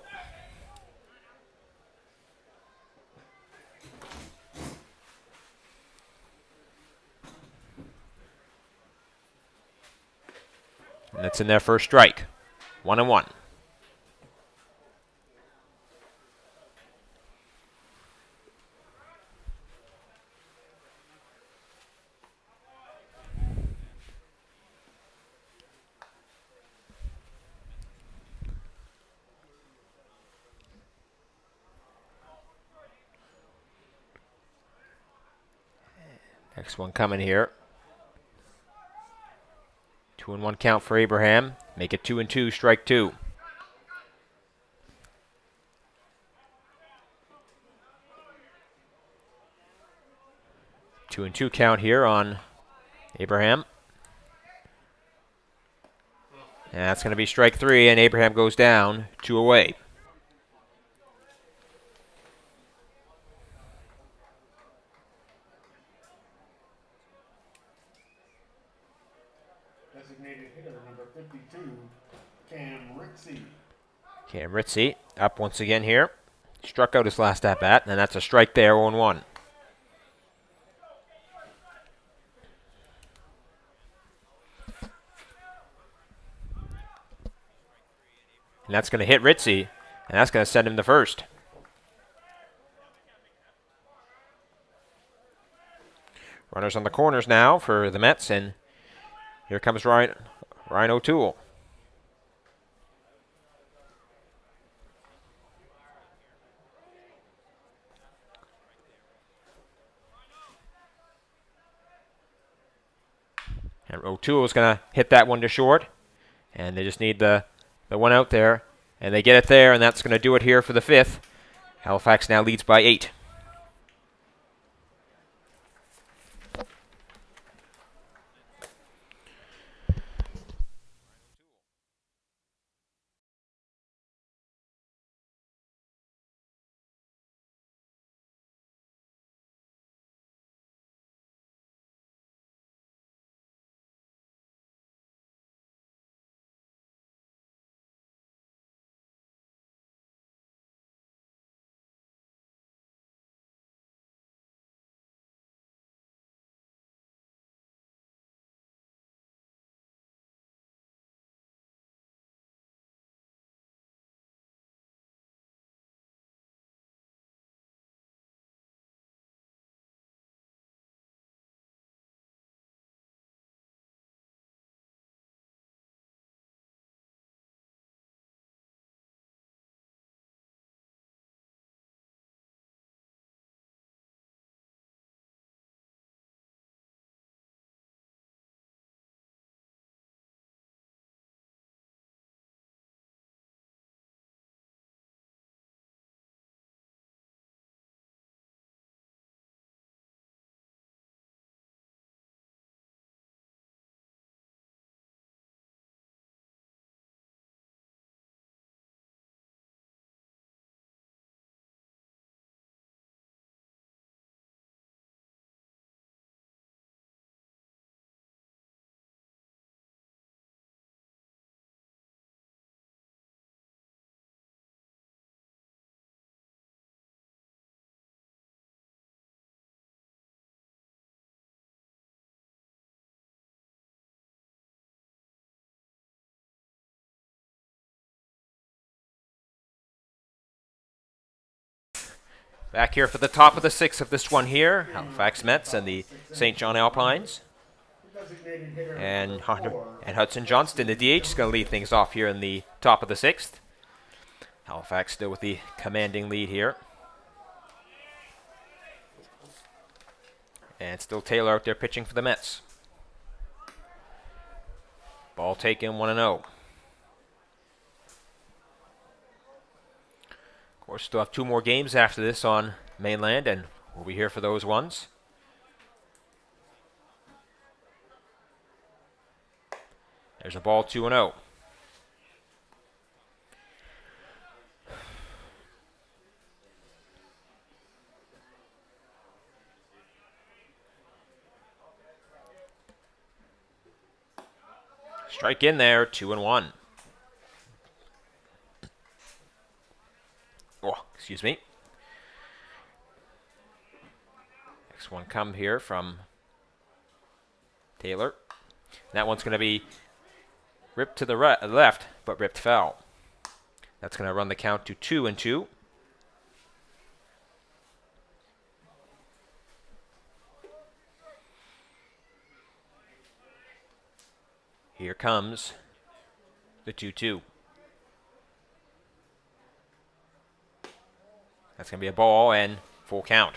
And that's in their first strike. 1-1. Next one coming here. 2-1 count for Abraham. Make it 2-2, strike 2. Two and two count here on Abraham. And that's going to be strike 3, and Abraham goes down, 2 away. Designated hitter, number 52, Cam Ritzy. Cam Ritzy up once again here. Struck out his last at bat, and that's a strike there, 0-1. And that's going to hit Ritzy, and that's going to send him to first. Runners on the corners now for the Mets, and here comes Ryan O'Toole. And O'Toole is going to hit that one to short, and they just need the one out there, and they get it there, and that's going to do it here for the 5th. Halifax now leads by 8. Back here for the top of the 6th of this one here, Halifax Mets and the St. John Alpines. Designated hitter And, number Hunter, 4, and Hudson Johnston, the DH, is going to lead things off here in the top of the 6th. Halifax still with the commanding lead here. And still Taylor out there pitching for the Mets. Ball taken 1-0. Of course, still have 2 more games after this on mainland, and we'll be here for those ones. There's a ball 2-0. Strike in there, 2-1. Oh, excuse me. Next one come here from Taylor. That one's going to be ripped to the left, but ripped foul. That's going to run the count to 2-2. Here comes the 2-2. That's going to be a ball and full count.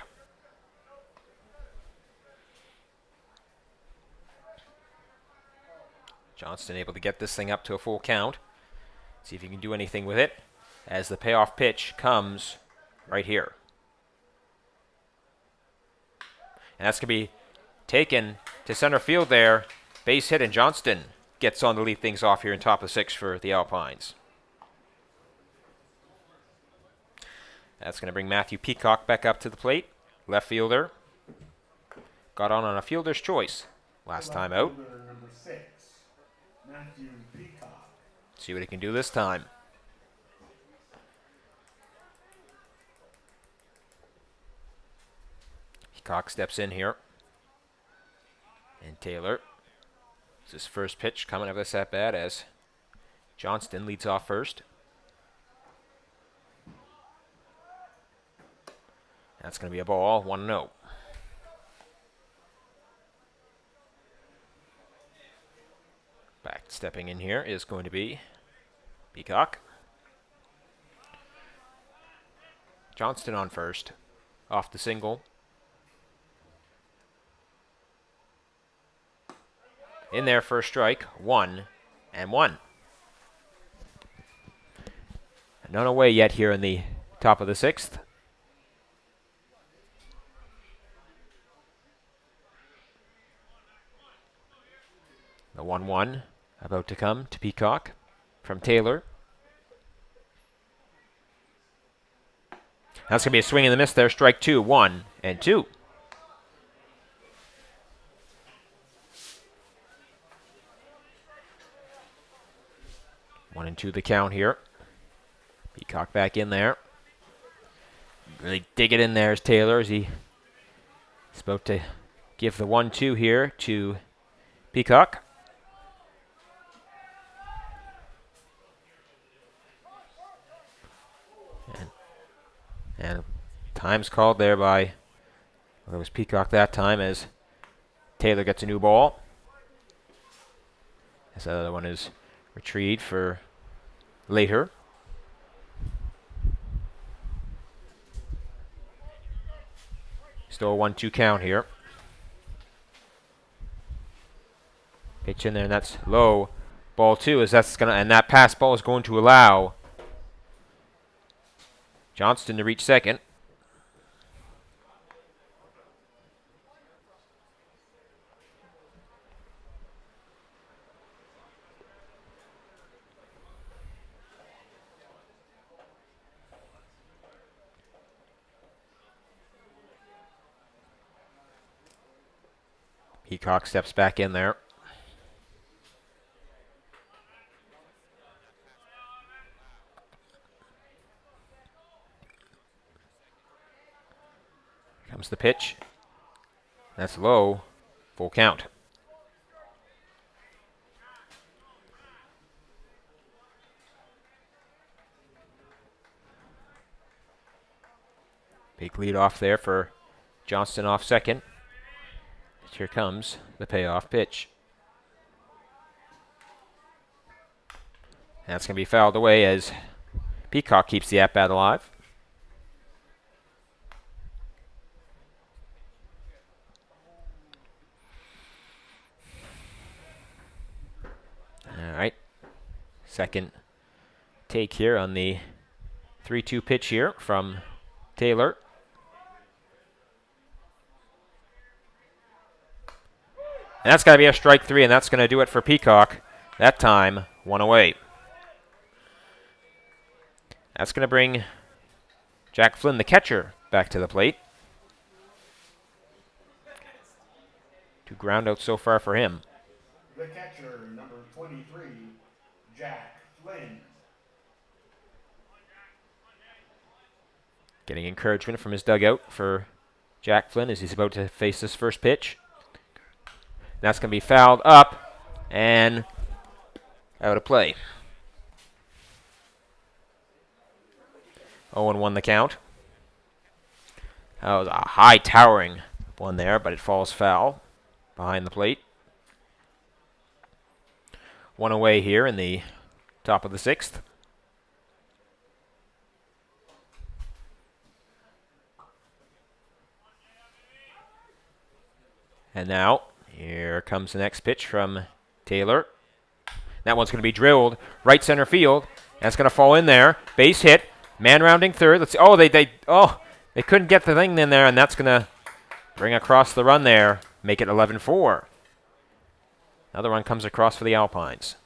Johnston able to get this thing up to a full count. See if he can do anything with it as the payoff pitch comes right here. And that's going to be taken to center field there. Base hit, and Johnston gets on to lead things off here in top of 6 for the Alpines. That's going to bring Matthew Peacock back up to the plate. Left fielder. Got on a fielder's choice last time out. fielder number 6, Matthew Peacock. See what he can do this time. Peacock steps in here. And Taylor. It's his first pitch coming up this at-bat as Johnston leads off first. That's going to be a ball, 1-0. Back stepping in here is going to be Peacock. Johnston on first, off the single. In there, first strike, 1-1. None away yet here in the top of the 6th. The 1-1 about to come to Peacock from Taylor. That's going to be a swing and a miss there. Strike 2, 1-2. 1-2 the count here. Peacock back in there. Really dig it in there as Taylor as he's about to give the 1-2 here to Peacock. And time's called there by, well, it was Peacock that time as Taylor gets a new ball. This other one is retrieved for later. Still a 1-2 count here. Pitch in there, and that's low. Ball 2 is that's gonna, and that pass ball is going to allow Johnston to reach second. Peacock steps back in there. Comes the pitch. That's low. Full count. Big lead off there for Johnston off second. Here comes the payoff pitch. That's going to be fouled away as Peacock keeps the at-bat alive. All right. Second take here on the 3-2 pitch here from Taylor. And that's got to be a strike 3, and that's going to do it for Peacock. That time, 1 away. That's going to bring Jack Flynn, the catcher, back to the plate. 2 ground outs so far for him. The catcher, number 23, Jack Flynn. Getting encouragement from his dugout for Jack Flynn as he's about to face his first pitch. That's going to be fouled up and out of play. 0-1 the count. That was a high towering one there, but it falls foul behind the plate. 1 away here in the top of the 6th. And now, here comes the next pitch from Taylor. That one's going to be drilled right center field. That's going to fall in there. Base hit. Man rounding third. Let's see. Oh, they couldn't get the thing in there, and that's going to bring across the run there. Make it 11-4. Another run comes across for the Alpines.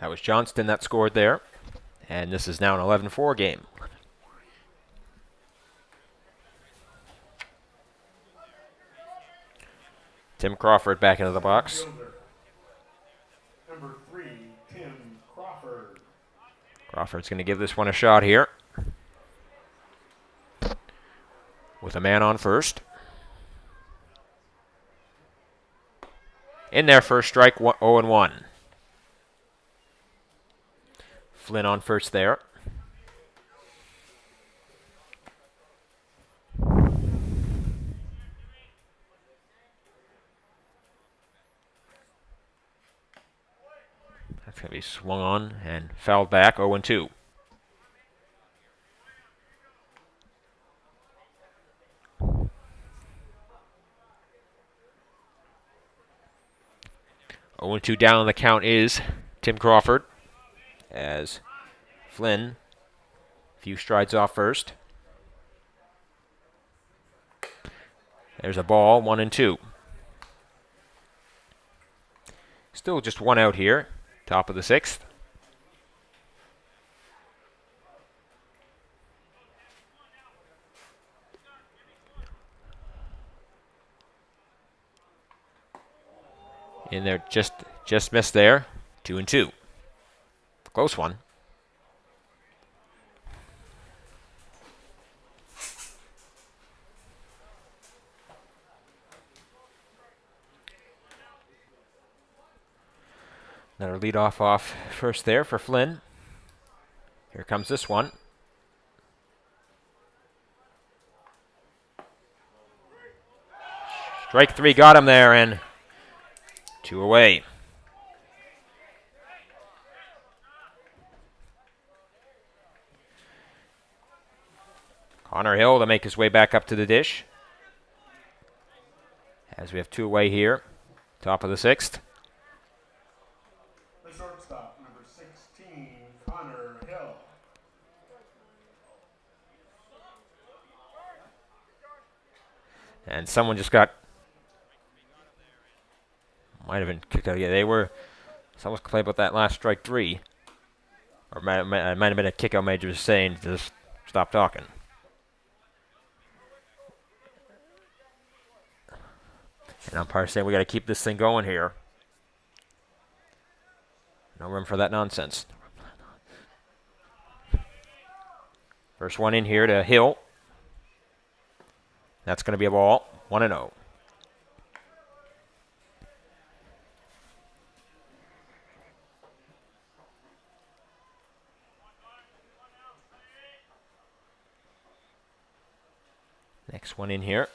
That was Johnston that scored there. And this is now an 11-4 game. Tim Crawford back into the box. Fielder, number 3, Tim Crawford. Crawford's going to give this one a shot here. With a man on first. In there, first strike, 0-1. Flynn on first there. That's going to be swung on and fouled back, 0-2. Oh, 2 down on the count is Tim Crawford. As Flynn, a few strides off first. There's a ball, 1-2. Still just 1 out here, top of the 6th. In there, just missed there, 2-2. Close one. Another leadoff off first there for Flynn. Here comes this one. Strike 3 got him there, and 2 away. Connor Hill to make his way back up to the dish. As we have 2 away here, top of the 6th. The shortstop, number 16, Connor Hill. And someone just got, might have been kicked out. Yeah, they were, someone's complaining about that last strike 3. Or it might have been a kick out major was saying, just stop talking. And umpire saying we got to keep this thing going here. No room for that nonsense. First one in here to Hill. That's going to be a ball, 1-0. Next one in here.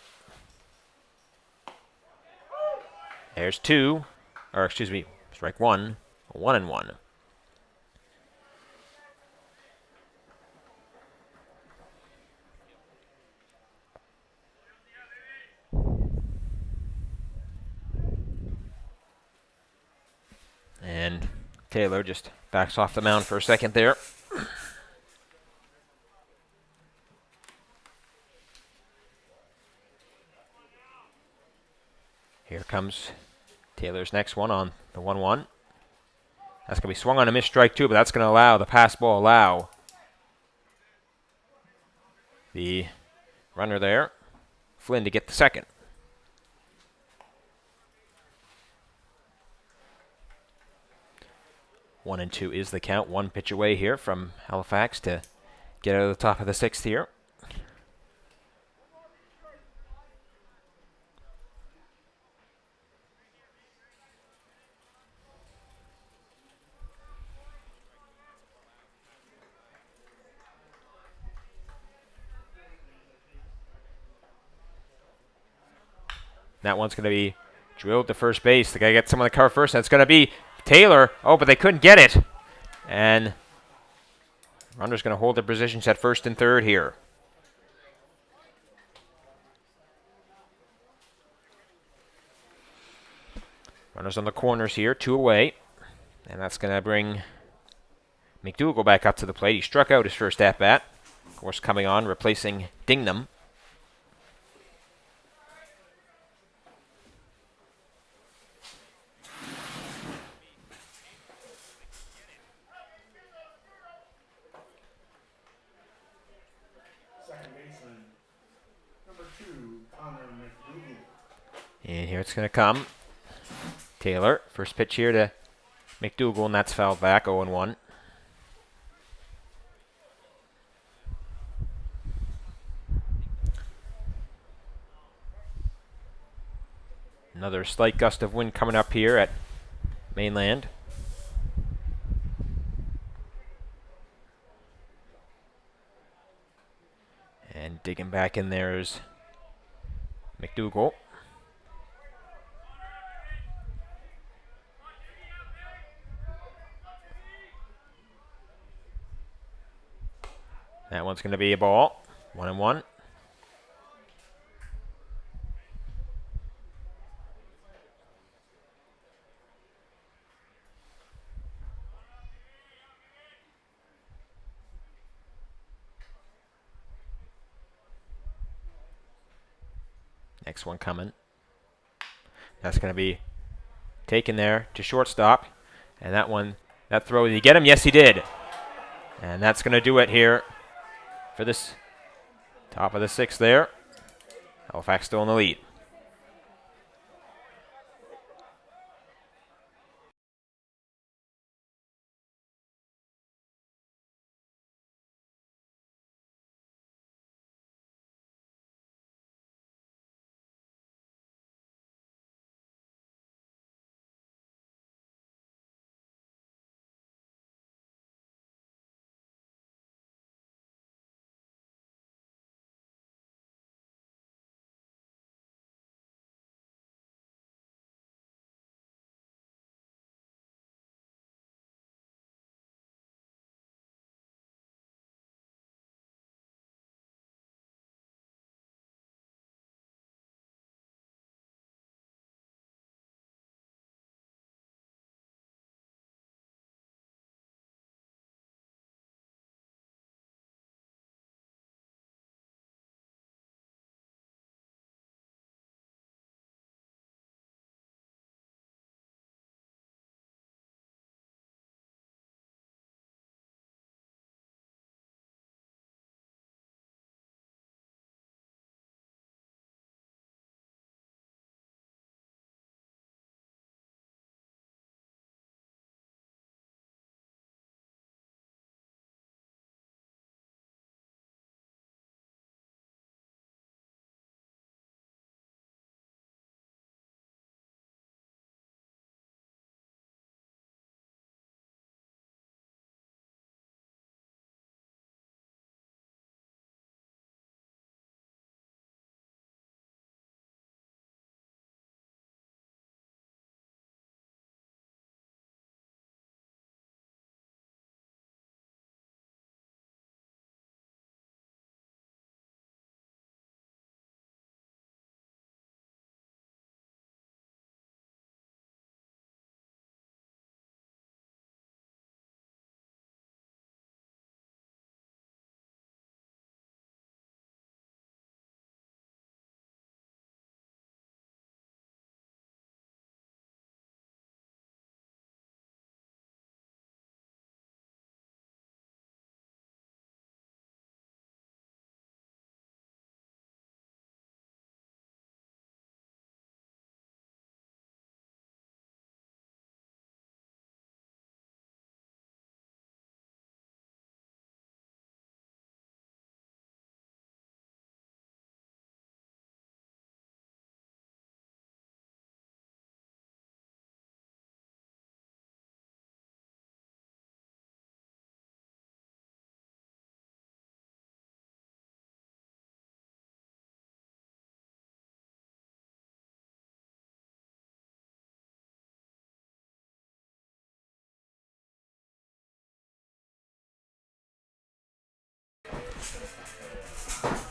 There's 2. Or, excuse me, strike 1. 1-1. And Taylor just backs off the mound for a second there. Here comes Taylor's next one on the 1-1. That's going to be swung on a missed strike too, but that's going to allow the pass ball allow the runner there, Flynn, to get the second. 1-2 is the count. 1 pitch away here from Halifax to get out of the top of the 6th here. That one's going to be drilled to first base. They got to get someone to cover first. That's going to be Taylor. Oh, but they couldn't get it. And runner's going to hold their positions at first and third here. Runners on the corners here, 2 away. And that's going to bring McDougall back up to the plate. He struck out his first at-bat. Of course, coming on, replacing Dingnam. And here it's going to come. Taylor, first pitch here to McDougall, and that's fouled back, 0-1. Another slight gust of wind coming up here at Mainland. And digging back in there is McDougall. That one's going to be a ball. 1-1. Next one coming. That's going to be taken there to shortstop. And that one, that throw, did he get him? Yes, he did. And that's going to do it here for this top of the 6th there. Halifax still in the lead.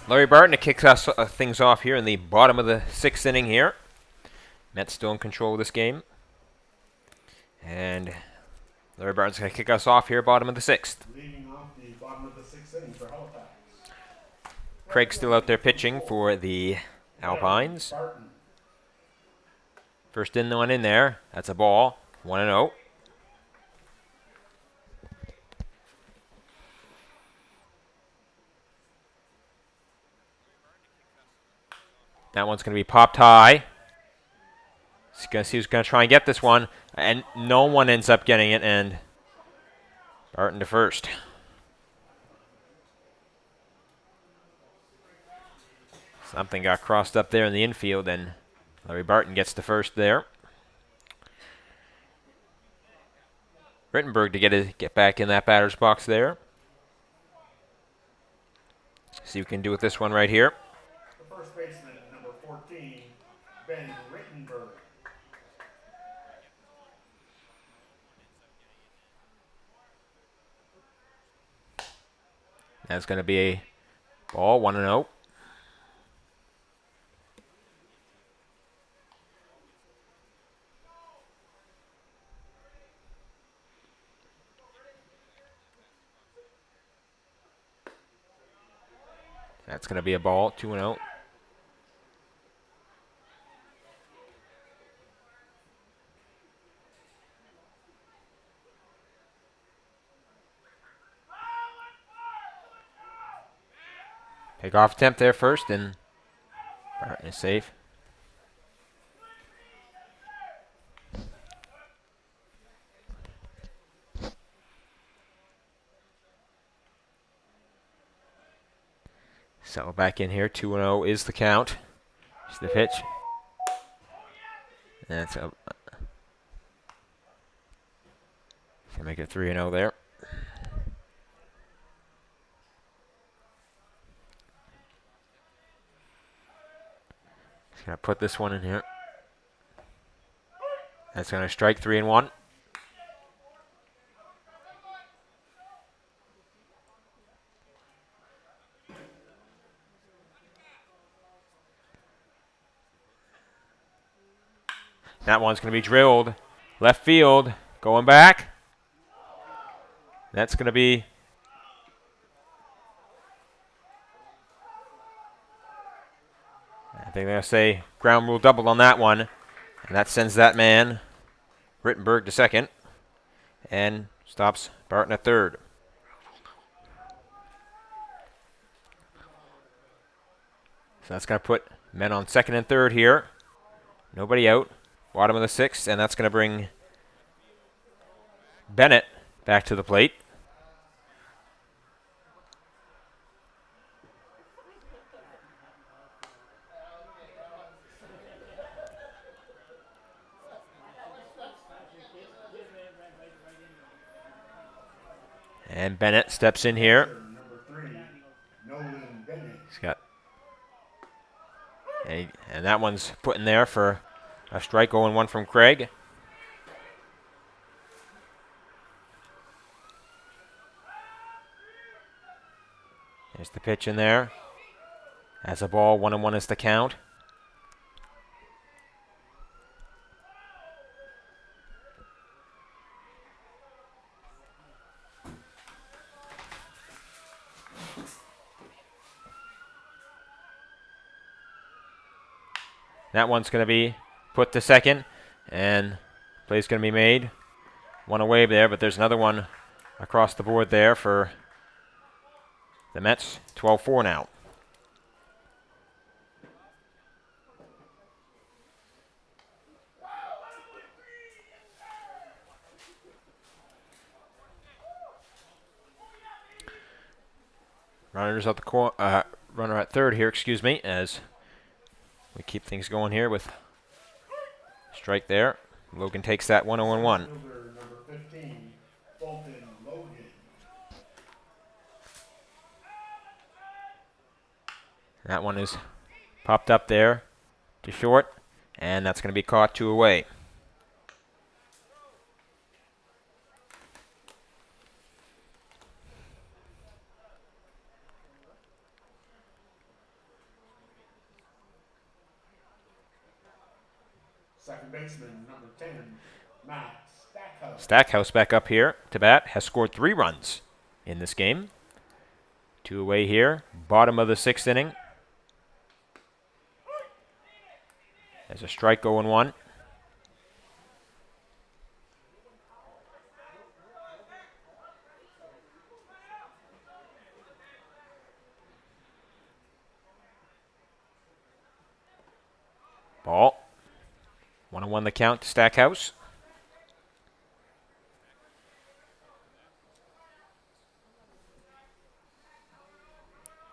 Larry Barton to kick us things off here in the bottom of the 6th inning here. Mets still in control of this game. And Larry Barton's going to kick us off here, bottom of the 6th. Leading off the bottom of the 6th inning for Halifax. Craig's still out there pitching for the Alpines. Barton. First in, one in there. That's a ball. 1-0. That one's going to be popped high. He's going to see who's going to try and get this one. And no one ends up getting it. And Barton to first. Something got crossed up there in the infield. And Larry Barton gets to first there. Rittenberg to get back in that batter's box there. See what we can do with this one right here. The first baseman, number 14, Ben Rittenberg. That's going to be a ball, 1-0. That's going to be a ball, 2-0. Take off attempt there first, and Barton is safe. Settle back in here. 2-0 is the count. It's the pitch. That's a. Can make it 3-0 there. Just gonna put this one in here. That's gonna strike 3-1. That one's going to be drilled. Left field. Going back. That's going to be... I think they're going to say ground rule double on that one. And that sends that man, Rittenberg, to second. And stops Barton at third. So that's going to put men on second and third here. Nobody out. Bottom of the 6th, and that's going to bring Bennett back to the plate. And Bennett steps in here. Number 3, Nolan Bennett. He's got, and that one's put in there for a strike, 0-1 from Craig. There's the pitch in there. As a ball, 1-1 is the count. That one's going to be put to second, and play's going to be made. One away there, but there's another one across the board there for the Mets. 12-4 now. Runners at the runner at third here, excuse me, as we keep things going here with strike there. Logan takes that 1-0-1. Number 15, Bolton Logan. That one is popped up there to short, and that's going to be caught 2 away. Second baseman, number 10, Matt Stackhouse. Stackhouse back up here to bat, has scored 3 runs in this game. 2 away here, bottom of the 6th inning. There's a strike 0-1. Ball. 1-1 the count to Stackhouse.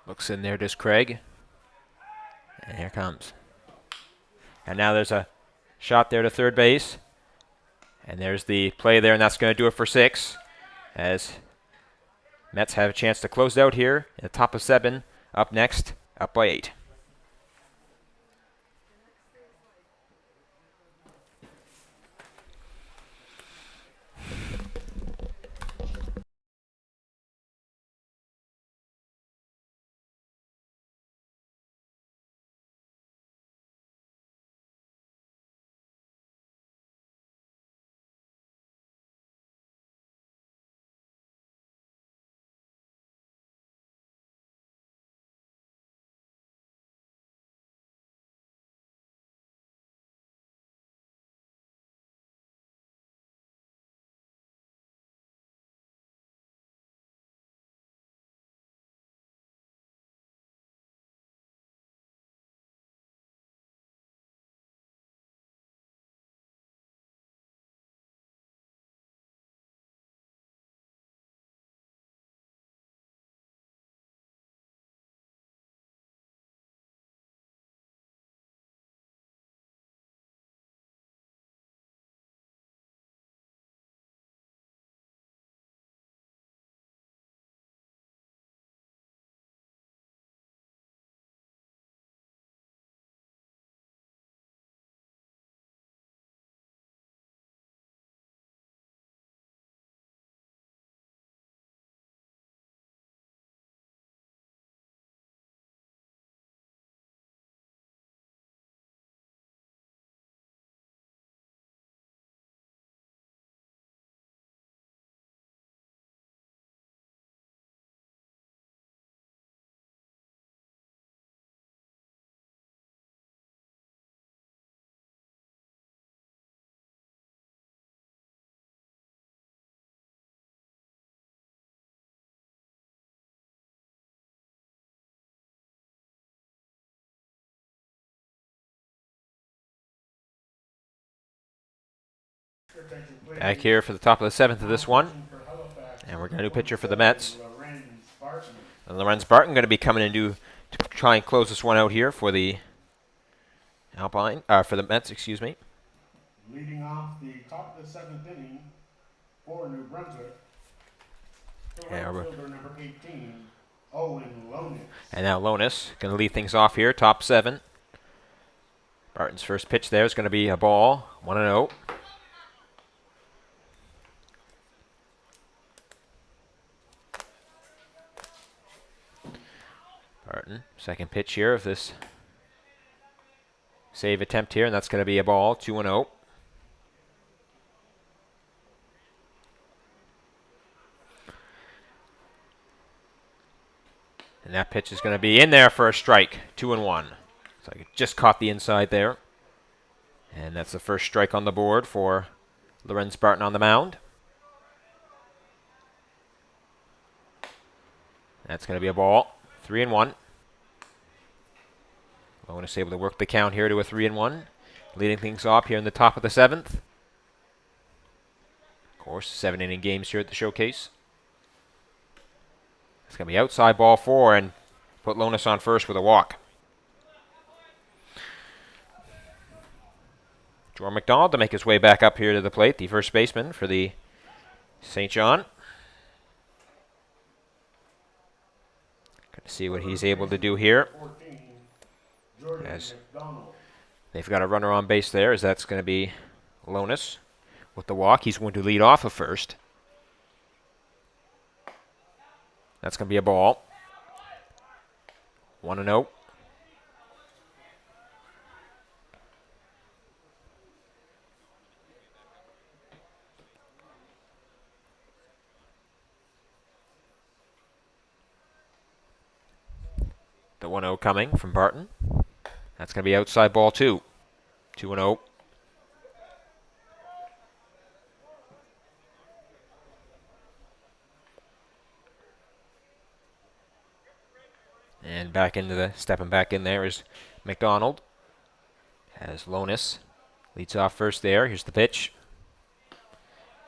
Looks in there, does Craig. And here comes. And now there's a shot there to third base. And there's the play there, and that's going to do it for 6. As Mets have a chance to close out here in the top of 7. Up next, up by 8. Back here for the top of the 7th of this one. And we're going to do pitcher for the Mets. And Lorenz Barton going to be coming in to try and close this one out here for the Alpine, for the Mets, excuse me. Leading off the top of the 7th inning for New Brunswick, Yeah, fielder number 18, Owen Lonis. And now Lonis going to lead things off here, top 7. Barton's first pitch there is going to be a ball, 1-0. Barton, second pitch here of this save attempt here, and that's going to be a ball, 2-0. And that pitch is going to be in there for a strike, 2-1. So I just caught the inside there. And that's the first strike on the board for Lorenz Barton on the mound. That's going to be a ball. 3-1. Lonis able to work the count here to a 3-1. Leading things off here in the top of the 7th. Of course, 7-inning games here at the Showcase. It's going to be outside ball 4 and put Lonis on first with a walk. Jordan McDonald to make his way back up here to the plate, the first baseman for the St. John. Going to see what he's able to do here. As they've got a runner on base there, as that's going to be Lonis with the walk. He's going to lead off of first. That's going to be a ball. 1-0. The 1-0 coming from Barton. That's going to be outside ball 2. 2-0. And back into stepping back in there is McDonald. Has Lonis. Leads off first there. Here's the pitch.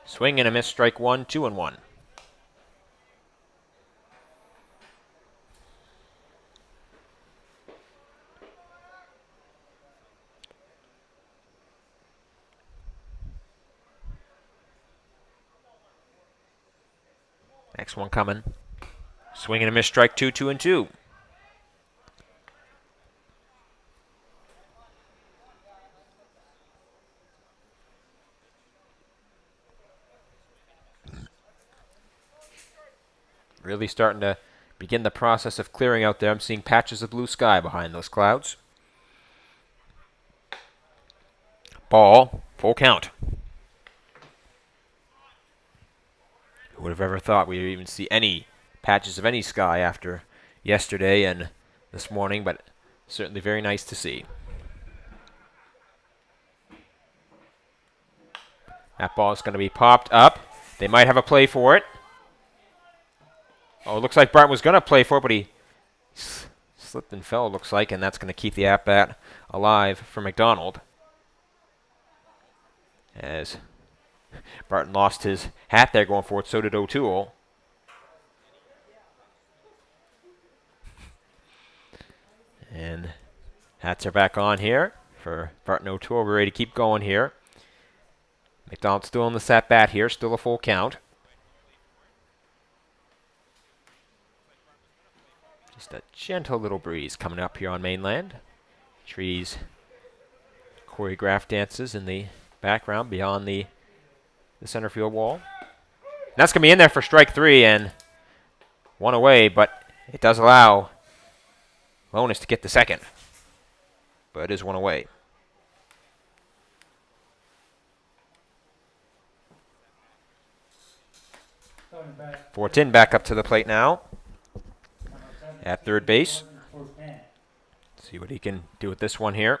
Swing and a miss, strike 1, 2-1. Next one coming. Swing and a miss, strike 2, 2-2. Really starting to begin the process of clearing out there. I'm seeing patches of blue sky behind those clouds. Ball, full count. Who would have ever thought we'd even see any patches of any sky after yesterday and this morning, but certainly very nice to see. That ball is going to be popped up. They might have a play for it. Oh, it looks like Barton was going to play for it, but he slipped and fell, it looks like, and that's going to keep the at-bat alive for McDonald. As Barton lost his hat there going for it, so did O'Toole. And hats are back on here for Barton O'Toole. We're ready to keep going here. McDonald still in the at-bat here, still a full count. Just a gentle little breeze coming up here on mainland. Trees, choreographed dances in the background beyond the center field wall. And that's going to be in there for strike 3 and 1 away, but it does allow Lonis to get the second. But it is 1 away. Fortin back up to the plate now at third base. See what he can do with this one here.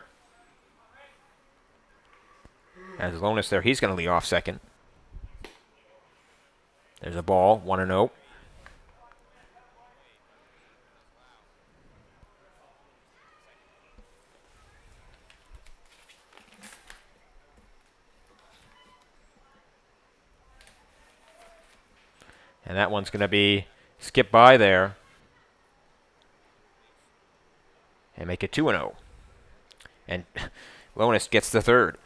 As Lonis there, he's going to lead off second. There's a ball, 1-0. And that one's going to be skipped by there. And make it 2-0. And Lonis gets the third.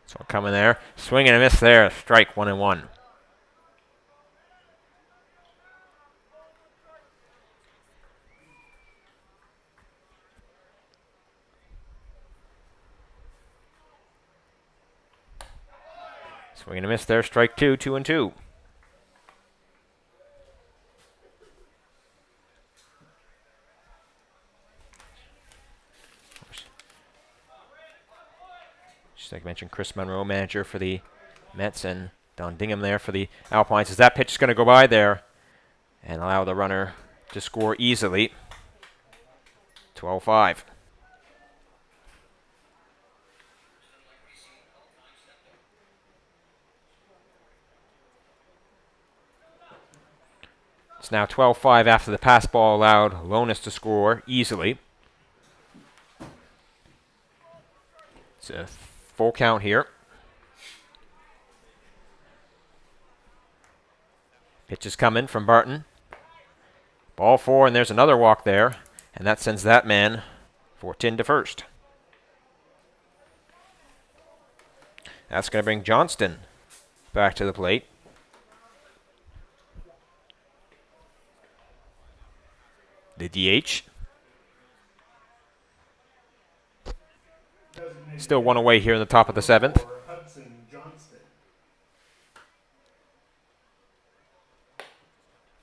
So coming there, swing and a miss there, strike 1-1. Swing and a miss there, strike 2, 2-2. Just like I mentioned, Chris Monroe, manager for the Mets, and Don Dingham there for the Alpines. As that pitch is going to go by there and allow the runner to score easily. 12-5. It's now 12-5 after the pass ball allowed Lonis to score easily. It's a full count here. Pitch is coming from Barton. Ball 4, and there's another walk there. And that sends that man Fortin to first. That's going to bring Johnston back to the plate. The DH. Still 1 away here in the top of the 7th.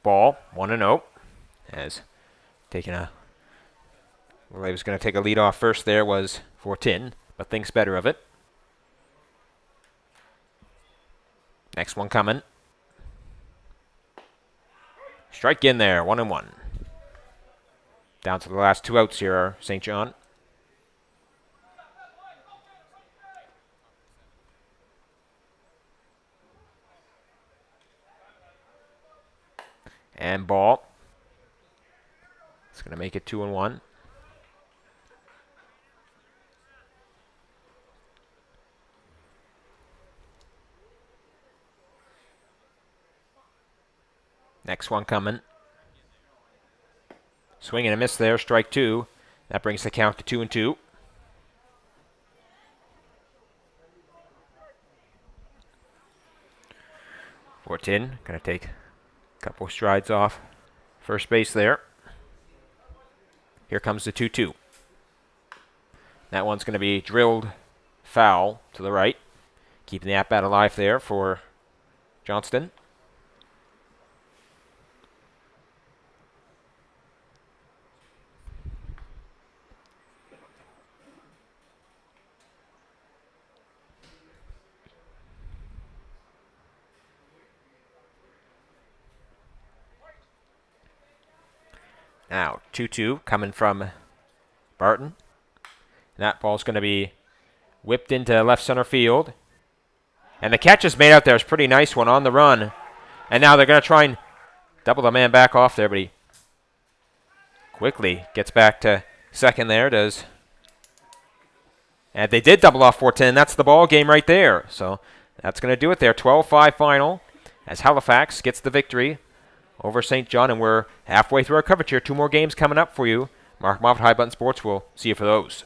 ball, 1-0. As taking a, well, he was going to take a lead off first there was Fortin, but thinks better of it. Next one coming. Strike in there, 1-1. Down to the last 2 outs here are St. John. And ball. It's going to make it 2-1. Next one coming. Swing and a miss there, strike 2. That brings the count to 2-2. Fortin going to take a couple strides off first base there. Here comes the 2-2. That one's going to be drilled foul to the right. Keeping the at-bat alive there for Johnston. Now, 2-2 coming from Barton. And that ball's going to be whipped into left center field. And the catch is made out there. It's a pretty nice one on the run. And now they're going to try and double the man back off there, but he quickly gets back to second there. And they did double off 4-10. That's the ball game right there. So that's going to do it there. 12-5 final as Halifax gets the victory over St. John, and we're halfway through our coverage here. 2 more games coming up for you. Mark Moffat, High Button Sports. We'll see you for those.